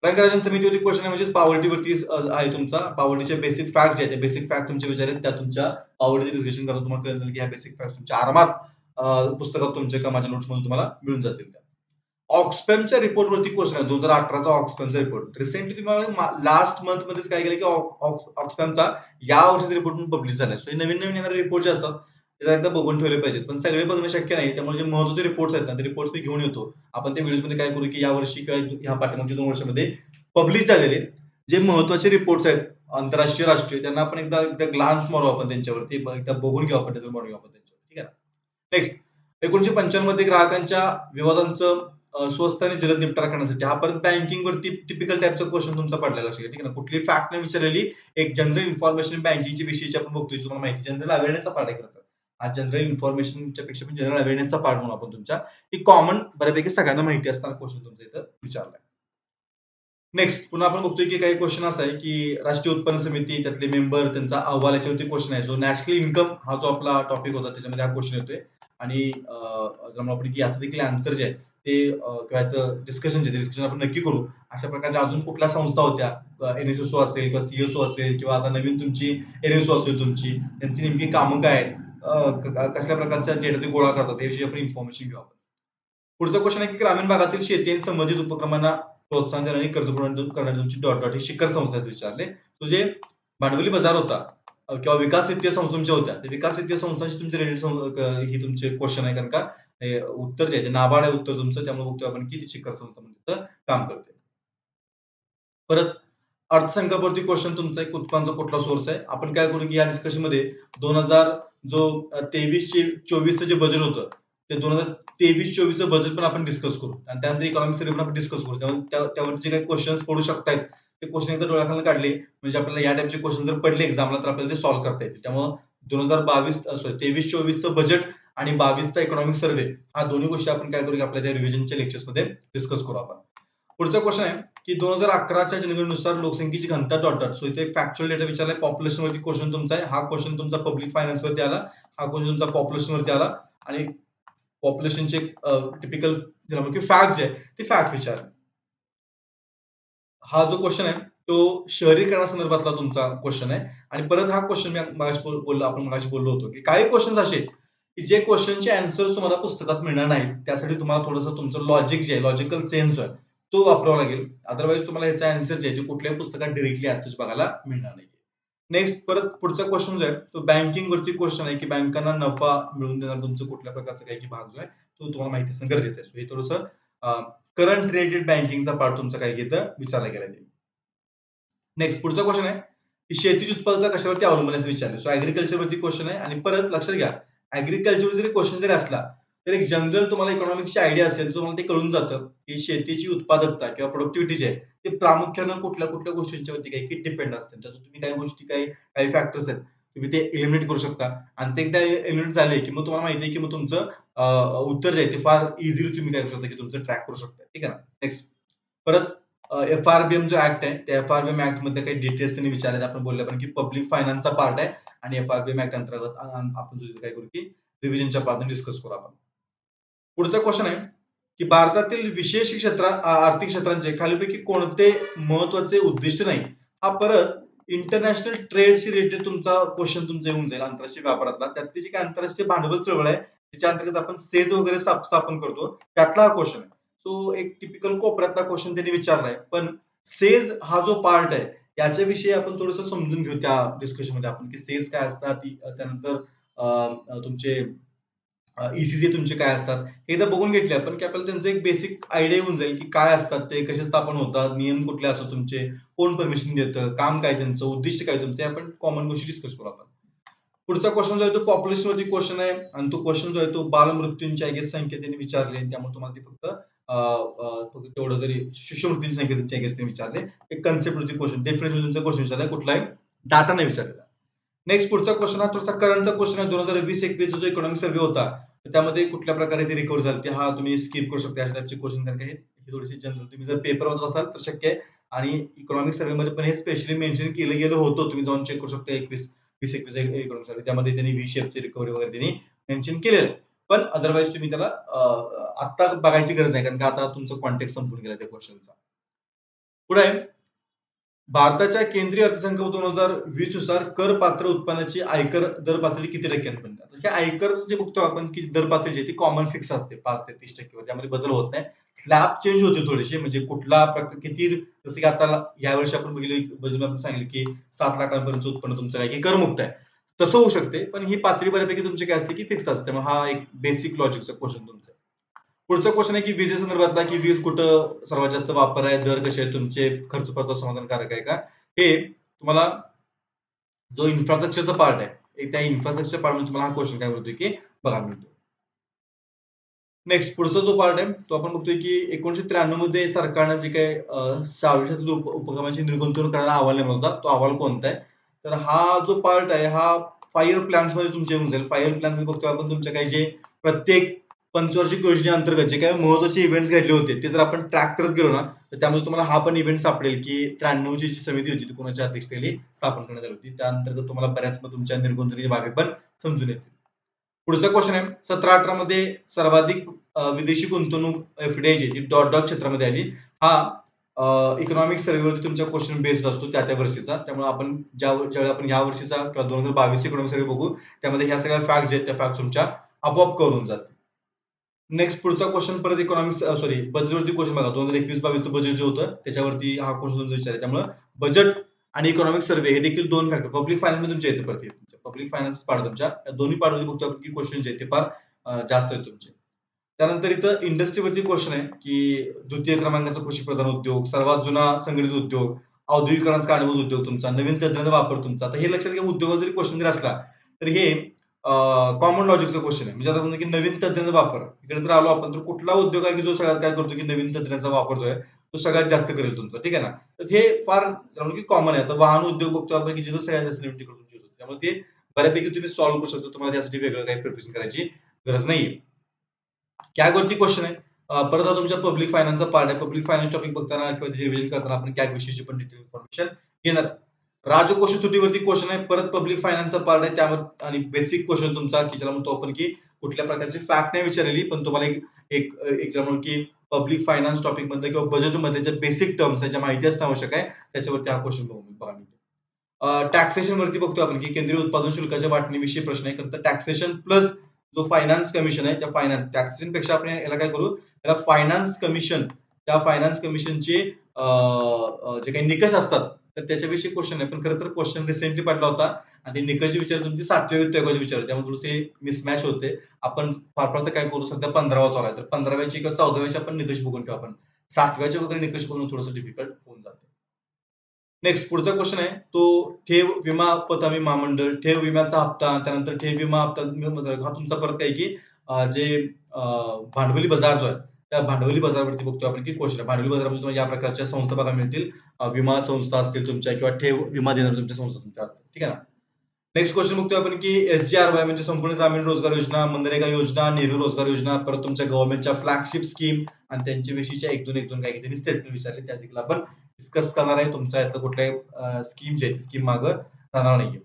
बँक राजन समितीवरती क्वेश्चन आहे म्हणजे पॉवर्टीवरती आहे तुमचा पॉवर्टीचे बेसिक फॅक्ट जे आहे ते बेसिक फॅक्ट तुमचे विचार त्या तुमच्या पॉवर्टीचे डिस्कशन करून तुम्हाला कळेल की ह्या बेसिक फॅक्ट तुमच्या आरामात पुस्तकात तुमच्या किंवा माझ्या नोट्स मधून तुम्हाला मिळून जातील. ऑक्सफॅमच्या रिपोर्टवरती क्वेश्चन आहे 2018चा ऑक्सफॅमचा रिपोर्ट रिसेंटली तुम्हाला लास्ट मंथ मध्येच काय केलं की ऑक्सफॅमचा या वर्षीचा रिपोर्ट पण पब्लिश झालाय. सो नवीन नवीन येणारे रिपोर्ट जे असतात ते जरा एकदा बघून ठेवले पाहिजेत पण सगळे बघणं शक्य नाही त्यामुळे जे महत्त्वाचे रिपोर्ट्स आहेत ना ते रिपोर्ट्स मी घेऊन येतो. आपण त्या व्हिडिओमध्ये काय करू की या वर्षी किंवा ह्या पाठीमागच्या 2 वर्षामध्ये पब्लिश झालेले जे महत्त्वाचे रिपोर्ट्स आहेत आंतरराष्ट्रीय राष्ट्रीय त्यांना आपण एकदा एकदा ग्लान्स मारू आपण त्यांच्यावरती एकदा बघून घेऊ आपण त्याचं मारू आपण त्यांच्यावर ठीक आहे ना. नेक्स्ट 1995 मध्ये ग्राहकांच्या विवादांचं स्वस्त आणि जलद निपटारा करण्यासाठी हा परत बँकिंग वरती टिपिकल टाइपचा क्वेश्चन तुमचा पडलेला असेल, ठीक आहे ना. कुठली फॅक्ट नाही विचारलेली, एक जनरल इन्फॉर्मेशन बँकिंगच्या विषयीची आपण बघतोय, तुम्हाला माहिती जनरल अवेअरनेसचा पार्ट आहे खरं तर. हा जनरल इन्फॉर्मेशनच्या पेक्षा पण जनरल अवेअरनेसचा पार्ट म्हणून आपण तुमच्या, ही कॉमन बऱ्यापैकी सगळ्यांना माहिती असणारा क्वेश्चन तुमचा इथं विचारलाय. नेक्स्ट पुन्हा आपण बघतोय की काही क्वेश्चन असा आहे की राष्ट्रीय उत्पन्न समिती त्यातले मेंबर त्यांचा अहवाल याच्यावरती क्वेश्चन आहे. जो नॅशनल इन्कम हा जो आपला टॉपिक होता त्याच्यामध्ये हा क्वेश्चन येतोय आणि जर म्हणू आपण की याचं देखील आन्सर जे आहे ते किंवा याचं डिस्कशन जे आहे, डिस्कशन आपण नक्की करू. अशा प्रकारच्या अजून कुठल्या संस्था होत्या, एन-एस-एस-ओ असेल किंवा सी-एस-ओ असेल किंवा आता नवीन तुमची एन-एस-ओ असेल तुमची, त्यांची नेमकी कामं काय आहेत? कसल्या प्रकारचा डेटा ते गोळा करतात याविषयी आपण इन्फॉर्मेशन घेऊ आपण. पुढचा क्वेश्चन आहे की ग्रामीण भागातील शेती आणि संबंधित उपक्रमांना प्रोत्साहन देणारी कर्ज पुरवठा करणारी तुमची डॉट डॉट ही शिखर संस्था आहेत विचारले. तो जे भांडवली बाजार होता किंवा विकास वित्तीय संस्था तुमच्या होत्या. ते विकास वित्तीय संस्थांशी तुमचे रिलेटेड ही तुमचे क्वेश्चन आहे कारण का हे उत्तर जे आहे ते नाबाड आहे उत्तर तुमचं. त्यामुळे बघतोय आपण की ती शिखर संस्था म्हणून तिथं काम करते. परत अर्थसंकल्पावरती क्वेश्चन तुमचा एक उत्पन्नाचा कुठला सोर्स आहे? आपण काय करू की या डिस्कशनमध्ये 2000 जो 23-24चं जे बजेट होतं, ते 2023-24चं बजेट पण आपण डिस्कस करू आणि त्यानंतर इकॉनॉमिक सर्व्हे पण आपण डिस्कस करू. त्यामुळे त्यावरती जे काही क्वेशन्स पडू शकतायत, ते क्वेश्चन एकदा डोळ्याखाली काढले म्हणजे आपल्याला या टाइपचे क्वेश्चन जर पडले एक्झामला तर आपल्याला ते सॉल्व्ह करता येतील. त्यामुळं 2022 सॉरी 23-24चं बजेट आणि 22चा इकॉनॉमिक सर्व्हे हा दोन्ही गोष्टी आपण काय करू की आपल्या त्या रिव्हिजनच्या लेक्चर्समध्ये डिस्कस करू आपण. पुढचा क्वेश्चन आहे की 2011च्या जनगणनेनुसार लोकसंख्येची घनता डॉट डॉट. सो इथे एक फॅक्च्युअल डेटा विचारलाय. पॉप्युलेशन वरती क्वेश्चन तुमचा आहे. हा क्वेश्चन तुमचा पब्लिक फायनान्स वरती आला. हा क्वेश्चन तुमचा पॉप्युलेशन वरती आला आणि पॉप्युलेशनचे टिपिकल ज्याला म्हणतो की फॅक्ट जे आहे, ते फॅक्ट विचारले. हा जो क्वेश्चन आहे, तो शहरीकरणासंदर्भातला तुमचा क्वेश्चन आहे आणि परत हा क्वेश्चन मी मगाशी बोललो आपण मगाशी बोललो होतो, की काही क्वेशन्स असे आहेत, की जे क्वेश्चनचे ॲन्सर्स तुम्हाला पुस्तकात मिळणार नाहीत. त्यासाठी तुम्हाला थोडंसं तुमचं लॉजिक जे आहे, लॉजिकल सेन्स आहे, तो वापरावा लागेल. अदरवाईज तुम्हाला याचा ॲन्सर जे आहे, ते कुठल्याही पुस्तकात डायरेक्टली ॲज बघायला मिळणार नाही. नेक्स्ट परत पुढचा क्वेश्चन जो आहे, तो बँकिंगवरती क्वेश्चन आहे, की बँकांना नफा मिळवून देणारा तुमचं कुठल्या प्रकारचा काही भाग जो आहे, तो तुम्हाला माहिती असणं गरजेचं आहे. सो हे थोडंसं करंट रिलेटेड बँकिंगचा पार्ट तुमचा काही इथं विचारला गेलाय. नेक्स्ट पुढचा क्वेश्चन आहे, की शेतीची उत्पादकता कशावरती अवलंबून आहे असं विचारलं. सो ॲग्रीकल्चरवरती क्वेश्चन आहे आणि परत लक्षात घ्या, ॲग्रीकल्चरवर जरी क्वेश्चन जरी असला, तर एक जनरल तुम्हाला इकॉनॉमिक्सची आयडिया असेल, तर तुम्हाला ते कळून जातं, की शेतीची उत्पादकता किंवा प्रॉडक्टिव्हिटी जी आहे, ते प्रामुख्यानं कुठल्या-कुठल्या गोष्टींच्यावरती काही की डिपेंड असते. त्यातून तुम्ही काही गोष्टी काही फॅक्टर्स आहेत, तुम्ही ते एलिमिनेट करू शकता आणि ते एकदा एलिमिनेट झाले, की मग तुम्हाला माहिती आहे, की मग तुमचं उत्तर जे आहे, ते फार इझिली तुम्ही काय करू शकता, की तुमचं ट्रॅक करू शकता. ठीक आहे ना? नेक्स्ट परत एफ-आर-बी-एम जो ॲक्ट आहे, त्या एफ-आर-बी-एम ॲक्टमध्ये काही डिटेल्स त्यांनी विचारले. आपण बोललो पण की पब्लिक फायनान्सचा पार्ट आहे आणि एफ-आर-बी-एम ॲक्ट अंतर्गत आपण जो काय करू की रिव्हिजनच्या पार्टने डिस्कस करू आपण. पुढचा क्वेशन आहे, की भारतातील विशेष आर्थिक क्षेत्रांचे खालीलपैकी कोणते महत्त्वाचे उद्दिष्ट नाही? हा परत इंटरनॅशनल ट्रेडशी रिलेटेड तुमचा क्वेशन तुमचा येऊन जाईल आंतरराष्ट्रीय व्यापारातला. त्यातली जी काही आंतरराष्ट्रीय भांडवल चळवळ आहे, त्याच्या अंतर्गत आपण सेज वगैरे स्थापन करतो. त्यातला हा क्वेशन आहे. तो एक टिपिकल कोपऱ्यातला क्वेशन त्यांनी विचारलाय. पण सेज हा जो पार्ट आहे, याच्याविषयी आपण थोडंसं समजून घेऊ त्या डिस्कशनमध्ये आपण, की सेज काय असतात? त्यानंतर अ, अ, तुमचे ई-सी-सी तुमचे काय असतात? हे एकदा बघून घेतले आपण, की आपल्याला त्यांचं एक बेसिक आयडिया येऊन जाईल, की काय असतात ते, कसे स्थापन होतात, नियम कुठले असतात तुमचे, कोण परमिशन देतं, काम काय त्यांचं, उद्दिष्ट काय तुमचं, हे आपण कॉमन गोष्टी डिस्कस करू आपण. पुढचा क्वेशन जो आहे तो पॉप्युलेशनवरती क्वेशन आहे आणि तो क्वेशन जो आहे तो बालमृत्यूंची आय गेस संख्या त्यांनी विचारली आणि त्यामुळे तुम्हाला ते फक्त तेवढं जरी शिष्यवृत्तींची संख्या त्यांची आय गेस त्यांनी विचारले. एक कन्सेप्टवरती क्वेशन, डेफिनेटली तुमचा क्वेशन विचारलाय, कुठला आहे? डाटा नाही विचारलेला. नेक्स्ट पुढचा क्वेशन हा थोडासा करंटचा क्वेशन आहे. 2020-21 जो इकॉनॉमिक सर्व्हे होता, तर त्यामध्ये कुठल्या प्रकारे ती रिकव्हर झाली हा तुम्ही स्किप करू शकता. अशा टाइपचे क्वेशन कारण का हे थोडीशी जनरल तुम्ही जर पेपर वाचत असाल तर शक्य आहे आणि इकॉनॉमिक सर्व्हेमध्ये पण हे स्पेशली मेन्शन केलं गेलं होतं. तुम्ही जाऊन चेक करू शकता 20-21 इकॉनॉमिक सर्व्हे. त्यामध्ये त्यांनी व्ही शेपची रिकव्हरी वगैरे त्यांनी मेन्शन केलेलं आहे. पण अदरवाईज तुम्ही त्याला आत्ता बघायची गरज नाही कारण का आता तुमचं कॉन्टेक्स्ट संपून गेला त्या क्वेशनचा. पुढे आहे भारताच्या केंद्रीय अर्थसंकल्प 2020 नुसार करपात्र उत्पन्नाची आयकर दर पातळी किती टक्क्यांनी बनते? आता हे आयकरचं जे बघतो आपण की दर पातळी जी आहे ती कॉमन फिक्स असते 5 ते 30% वर त्यामध्ये बदल होत नाही. स्लॅब चेंज होते थोडेसे म्हणजे कुठला प्रकार किती जसं की आता यावर्षी आपण बघितलं बजेटमध्ये आपण सांगितलं की 7 लाखांपर्यंत उत्पन्न तुमचं काय की करमुक्त आहे. तसं होऊ शकते पण ही पातळी बऱ्यापैकी तुमची काय असते की फिक्स असते. मग हा एक बेसिक लॉजिकचा क्वेशन तुमचा आहे. पुढचा क्वेश्चन आहे की विजेसंदर्भातला की वीज कुठं सर्वात जास्त वापर आहे, दर कसे आहेत तुमचे, खर्च परतावा समाधानकारक आहे का? हे तुम्हाला जो इन्फ्रास्ट्रक्चरचा पार्ट आहे, त्या इन्फ्रास्ट्रक्चर पार्टमध्ये तुम्हाला हा क्वेशन काय मिळतोय की बघायला मिळतो. नेक्स्ट पुढचा जो पार्ट आहे तो आपण बघतोय की 1993 मध्ये सरकारनं जे काही 6 उपक्रमांची निर्गुंतवणूक करायला अहवाल नेमला होता. तो अहवाल कोणता आहे? तर हा जो पार्ट आहे हा 5 प्लॅन्स मध्ये तुमचे येऊन जाईल. 5 प्लॅन्स मध्ये बघतोय आपण तुमच्या काही जे प्रत्येक पंचवार्षिक योजनेअंतर्गत जे काही महत्त्वाचे इव्हेंट्स घडले होते ते जर आपण ट्रॅक करत गेलो ना तर त्यामध्ये तुम्हाला हा पण इव्हेंट सापडेल की 93 ची जी समिती होती ती कोणाच्या अध्यक्षतेखाली स्थापन करण्यात आली होती. त्या अंतर्गत तुम्हाला बऱ्याच तुमच्या निर्गुंतवणुकीच्या बाबी पण समजून येतील. पुढचा क्वेश्चन आहे 17-18 मध्ये सर्वाधिक विदेशी गुंतवणूक एफडीआय जी ती डॉट क्षेत्रामध्ये आली. हा इकॉनॉमिक सर्व्हेवरती तुमचा क्वेश्चन बेस्ड असतो त्या वर्षीचा. त्यामुळे आपण ज्यावेळी आपण ह्या वर्षीचा किंवा 2022 इकॉनॉमिक सर्व्हे बघू त्यामध्ये ह्या सगळ्या फॅक्ट जे आहेत त्या फॅक्ट तुमच्या आपोआप कव्हर होऊन जातील. नेक्स्ट पुढचा क्वेश्चन परत बजेटवरती क्वेश्चन बघा 2021-22 बजेट जे होतं त्याच्यावरती हा क्वेश्चन तुमचा विचार आहे. त्यामुळे बजेट आणि इकॉनॉमिक सर्व्हे हे देखील दोन फॅक्टर पब्लिक फायनान्स मध्ये तुमच्या येते परत पब्लिक फायनान्स पार्ट तुमच्या दोन्ही पार्टमध्ये बघतो आपण की क्वेश्चन जे आहेत ते फार जास्त आहेत तुमचे. त्यानंतर इथं इंडस्ट्रीवरती क्वेश्चन आहे की द्वितीय क्रमांकाचा कृषी प्रधान उद्योग, सर्वात जुना संघटित उद्योग, औद्योगिकरणाचा कारणीभूत उद्योग तुमचा, नवीन तंत्रज्ञानाचा वापर तुमचा. आता हे लक्षात घ्या उद्योगाचा जरी क्वेश्चन जरी असला तर हे कॉमन लॉजिकचा क्वेश्चन आहे. म्हणजे आता समजा की नवीन तंत्रज्ञानाचा वापर. इकडे जर आलो आपण तर कुठला उद्योग आहे की जो सगळ्यात काय करतो की नवीन तंत्रज्ञानाचा वापरतोय, तो सगळ्यात जास्त करेल तुमचा. ठीक आहे ना? तर हे फार की कॉमन आहे. आता वाहन उद्योग बघतो आपण की जिथं सगळ्यात जास्त लिमिटेड यूज होतो. त्यामुळे ते बऱ्यापैकी तुम्ही सॉल्व्ह करू शकता. तुम्हाला त्यासाठी वेगळं काही प्रिपरेशन करायची गरज नाहीये. कॅगवरती क्वेश्चन आहे. परत हा तुमच्या पब्लिक फायनान्सचा पार्ट आहे. पब्लिक फायनान्स टॉपिक बघताना किंवा त्याची रिव्हिजन करताना आपण कॅग विषयीची पण डिटेल इन्फॉर्मेशन घेणार. राजकोष तुटीवरती क्वेश्चन आहे. परत पब्लिक फायनान्सचा पार्ट आहे. त्यावर आणि बेसिक क्वेश्चन तुमचा की ज्याला म्हणतो आपण की कुठल्या प्रकारची फॅक्ट नाही विचारलेली, पण तुम्हाला एक एक एक ज्याला म्हणू की पब्लिक फायनान्स टॉपिक मधलं किंवा बजेटमध्ये जे बेसिक टर्म्स आहेत, ज्या माहिती असणं आवश्यक आहे, त्याच्यावरती हा क्वेश्चन बघा टॅक्सेशन वरती बघतो आपण की केंद्रीय उत्पादन शुल्काच्या वाटणीविषयी प्रश्न आहे. खरं टॅक्सेशन प्लस जो फायनान्स कमिशन आहे त्या फायनान्स टॅक्सेशन पेक्षा आपण याला काय करू याला फायनान्स कमिशन त्या फायनान्स कमिशनचे जे काही निकष असतात तर त्याच्याविषयी क्वेश्चन आहे. पण खरं तर क्वेश्चन रिसेंटली पडला होता आणि ते निकष विचार तुमची 7व्या वित्त आयोगाचे विचार त्यामुळे थोडं ते मिसमॅच होते. आपण फार फार तर काय करू सध्या 15वा चालू आहे. तर 15व्याची किंवा 14व्याची आपण निकष बघून ठेवू आपण. 7व्याचे वगैरे निकष बघून थोडंसं डिफिकल्ट होऊन जातं. नेक्स्ट पुढचा क्वेश्चन आहे तो ठेव विमा पत महामंडळ, ठेव विम्याचा हप्ता, त्यानंतर ठेव विमा हप्ता हा तुमचा परत काय की जे भांडवली बाजार जो आहे, त्या भांडवली बाजारावरती बघतो आपण की क्वेश्चन आहे. भांडवली बाजारामध्ये तुम्हाला या प्रकारच्या संस्था बघायला मिळतील. विमा संस्था असतील तुमच्या किंवा ठेव विमा देणाऱ्या तुमच्या संस्था तुमच्या असतील. ठीक आहे ना? नेक्स्ट क्वेश्चन बघतोय आपण की एस-जी-आर-वाय म्हणजे संपूर्ण ग्रामीण रोजगार योजना, मनरेगा योजना, नेहरू रोजगार योजना, परत तुमच्या गव्हर्नमेंटच्या फ्लॅगशिप स्कीम आणि त्यांच्याविषयीच्या 1-2 काही त्यांनी स्टेटमेंट विचारले त्या देखील आपण डिस्कस करणार आहे. तुमच्या यातलं कुठल्याही स्कीम जे आहे स्कीम मागं राहणार नाहीये.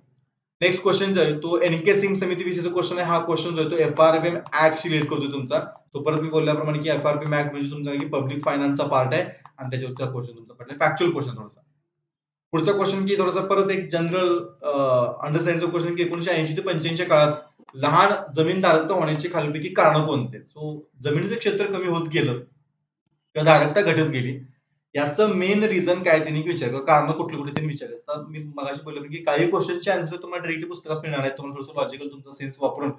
नेक्स्ट क्वेश्चन जो आहे तो एन-के सिंग समिती विषयीचा क्वेश्चन आहे. हा क्वेश्चन जो आहे तो एफ-आर-पी-एम ऍक्टशी रिलेट करतोय तुमचा. तो परत मी बोलल्याप्रमाणे की एफ-आर-पी-एम ऍक्ट म्हणजे तुमचा की पब्लिक फायनान्सचा पार्ट आहे आणि त्याच्यावरचा क्वेश्चन तुमचा पडलाय फॅक्च्युअल क्वेश्चन थोडासा. पुढचा क्वेश्चन की थोडासा परत एक जनरल अंडरस्टँडिंगचा क्वेश्चन की 1980 ते 85 काळात लहान जमीन धारकता होण्याची खालीलपैकी कारणं कोणती? सो जमिनीचं क्षेत्र कमी होत गेलं किंवा धारकता घटत गेली. याचं मेन रिझन काय त्यांनी विचारलं कारण कुठले त्यांनी विचारलं. तर मी मगाशी बोललो की काही क्वेश्चनचे आन्सर तुम्हाला डायरेक्टली पुस्तकात मिळणार आहेत. तुम्हाला थोडंसं लॉजिकल तुमचा सेन्स वापरून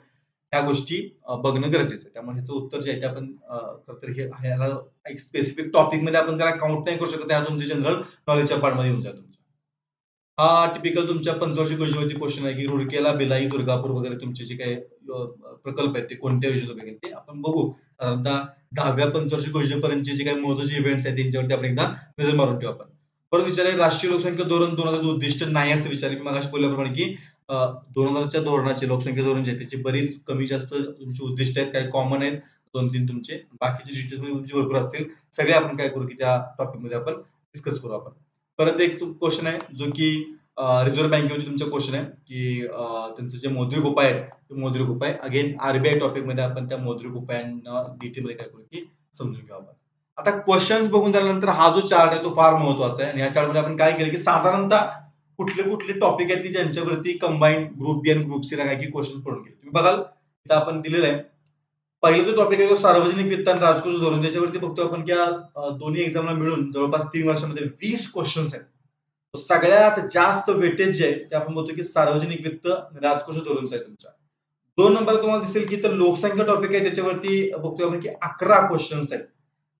ह्या गोष्टी बघणं गरजेचं आहे. त्यामुळे ह्याचं उत्तर जे आहे ते आपण खरं हे ह्याला एक स्पेसिफिक टॉपिकमध्ये आपण त्याला काउंट नाही करू शकत. तुमचे जनरल नॉलेजच्या पार्टमध्ये येऊन जातो. हा टिपिकल तुमच्या पंचवार्षिक योजनेवरती क्वेश्चन आहे की रुरकेला, भिलाई, दुर्गापूर वगैरे तुमचे जे काही प्रकल्प आहेत ते कोणत्या योजनेत वगैरे ते आपण बघू. साधारणतः 10व्या पंचवार्षिक योजनेपर्यंतचे जे काही महत्त्वाचे इव्हेंट्स आहेत त्यांच्यावरती आपण एकदा नजर मारून ठेवू आपण. परत विचारलंय राष्ट्रीय लोकसंख्या धोरण 2000 उद्दिष्ट नाही असं विचारले. मी मगाशी बोलल्याप्रमाणे की 2000च्या धोरणाचे लोकसंख्या धोरण जे आहे त्याची बरीच कमी जास्त तुमची उद्दिष्ट आहेत. काही कॉमन आहेत 2-3 तुमचे. बाकीचे डिटेल्स तुमचे भरपूर असतील. सगळे आपण काय करू की त्या टॉपिकमध्ये आपण डिस्कस करू आपण. परत एक क्वेश्चन आहे जो की रिझर्व्ह बँकेवरती तुमचा क्वेश्चन आहे की त्यांचे जे मौद्रिक उपाय आहेत, ते मौद्रिक उपाय अगेन आर-बी-आय टॉपिकमध्ये आपण त्या मौद्रिक उपायांना डिटेलमध्ये काय करू की समजून घेऊ आपण. आता क्वेश्चन्स बघून झाल्यानंतर हा जो चार्ट आहे तो फार महत्वाचा आहे आणि या चार्टमध्ये आपण काय केलं की साधारणतः कुठले टॉपिक आहेत की ज्यांच्यावरती कंबाईन ग्रुप बी आणि ग्रुप सी ला काय की क्वेश्चन पडून गेले. तुम्ही बघाल इथं आपण दिलेलं आहे. पहिला जो टॉपिक आहे तो सार्वजनिक वित्त आणि राजकोष धोरण त्याच्यावरती बघतो आपण की दोन्ही एक्झामला मिळून जवळपास 3 वर्षामध्ये 20 क्वेश्चन्स आहेत. सगळ्यात जास्त वेटेज जे आहे ते आपण बोलतो की सार्वजनिक वित्त राजकोष धोरणचं आहे तुमच्या. 2 नंबरला तुम्हाला दिसेल की तर लोकसंख्या टॉपिक आहे त्याच्यावरती बघतोय आपण की 11 क्वेश्चन्स आहेत.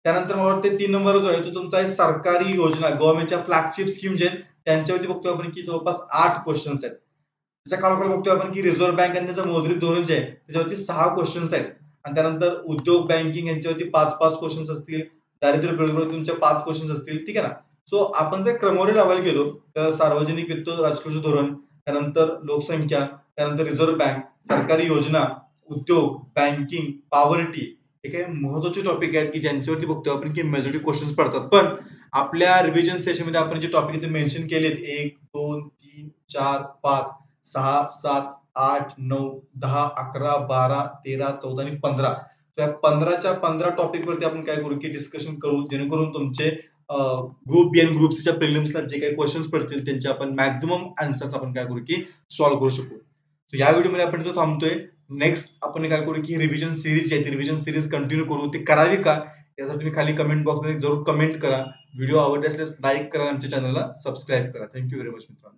त्यानंतर मला वाटतं 3 नंबर जो आहे तो तुमचा आहे सरकारी योजना गव्हर्नमेंटच्या फ्लॅगशिप स्कीम जे आहेत त्यांच्यावरती बघतोय आपण की जवळपास 8 क्वेश्चन्स आहेत. त्याच्या खालोखाल बघतोय आपण की रिझर्व्ह बँक आणि त्याचं मौद्रिक धोरण जे आहे त्याच्यावरती 6 क्वेश्चन्स आहेत. आणि त्यानंतर उद्योग बँकिंग यांच्यावरती 5-5 क्वेश्चन्स असतील, दारिद्र्य बिळगुळ तुमच्या 5 क्वेश्चन्स असतील, ठीक आहे ना. सो आपण जर क्रमवारी लावायला गेलो तर सार्वजनिक वित्त राजकोष धोरण, त्यानंतर लोकसंख्या, त्यानंतर रिझर्व्ह बँक, सरकारी योजना, उद्योग, बँकिंग, पॉवर्टी हे काही महत्वाचे टॉपिक आहेत की ज्यांच्यावरती बघतोय आपण की मेजॉरिटी क्वेश्चन्स पडतात. पण आपल्या रिव्हिजन सेशनमध्ये आपण जे टॉपिक इथे मेन्शन केलेत 1, 2, 3, 4, 5, 6, 7, 8, 9, 10, 11, 12, 13, 14 आणि 15. तर या 15च्या 15 टॉपिक वरती आपण काय करू की डिस्कशन करू जेणेकरून तुमचे ग्रुप बी आणि ग्रुप सीच्या प्रिलिम्सला जे काही क्वेश्चन्स पडतील त्यांचे आपण मॅक्झिमम आन्सर्स आपण काय करू की सॉल्व्ह करू शकू. So या व्हिडिओमध्ये आपण इथं थांबतोय. नेक्स्ट आपण काय करू की रिव्हिजन सीरीज आहे ती रिव्हिजन सीरीज कंटिन्यू करू. ती करावी का? यासाठी तुम्ही खाली कमेंट बॉक्समध्ये जरूर कमेंट करा. व्हिडिओ आवडले असल्यास लाईक करा, आमच्या चॅनलला सबस्क्राईब करा. थँक यू व्हेरी मच मित्रांनो.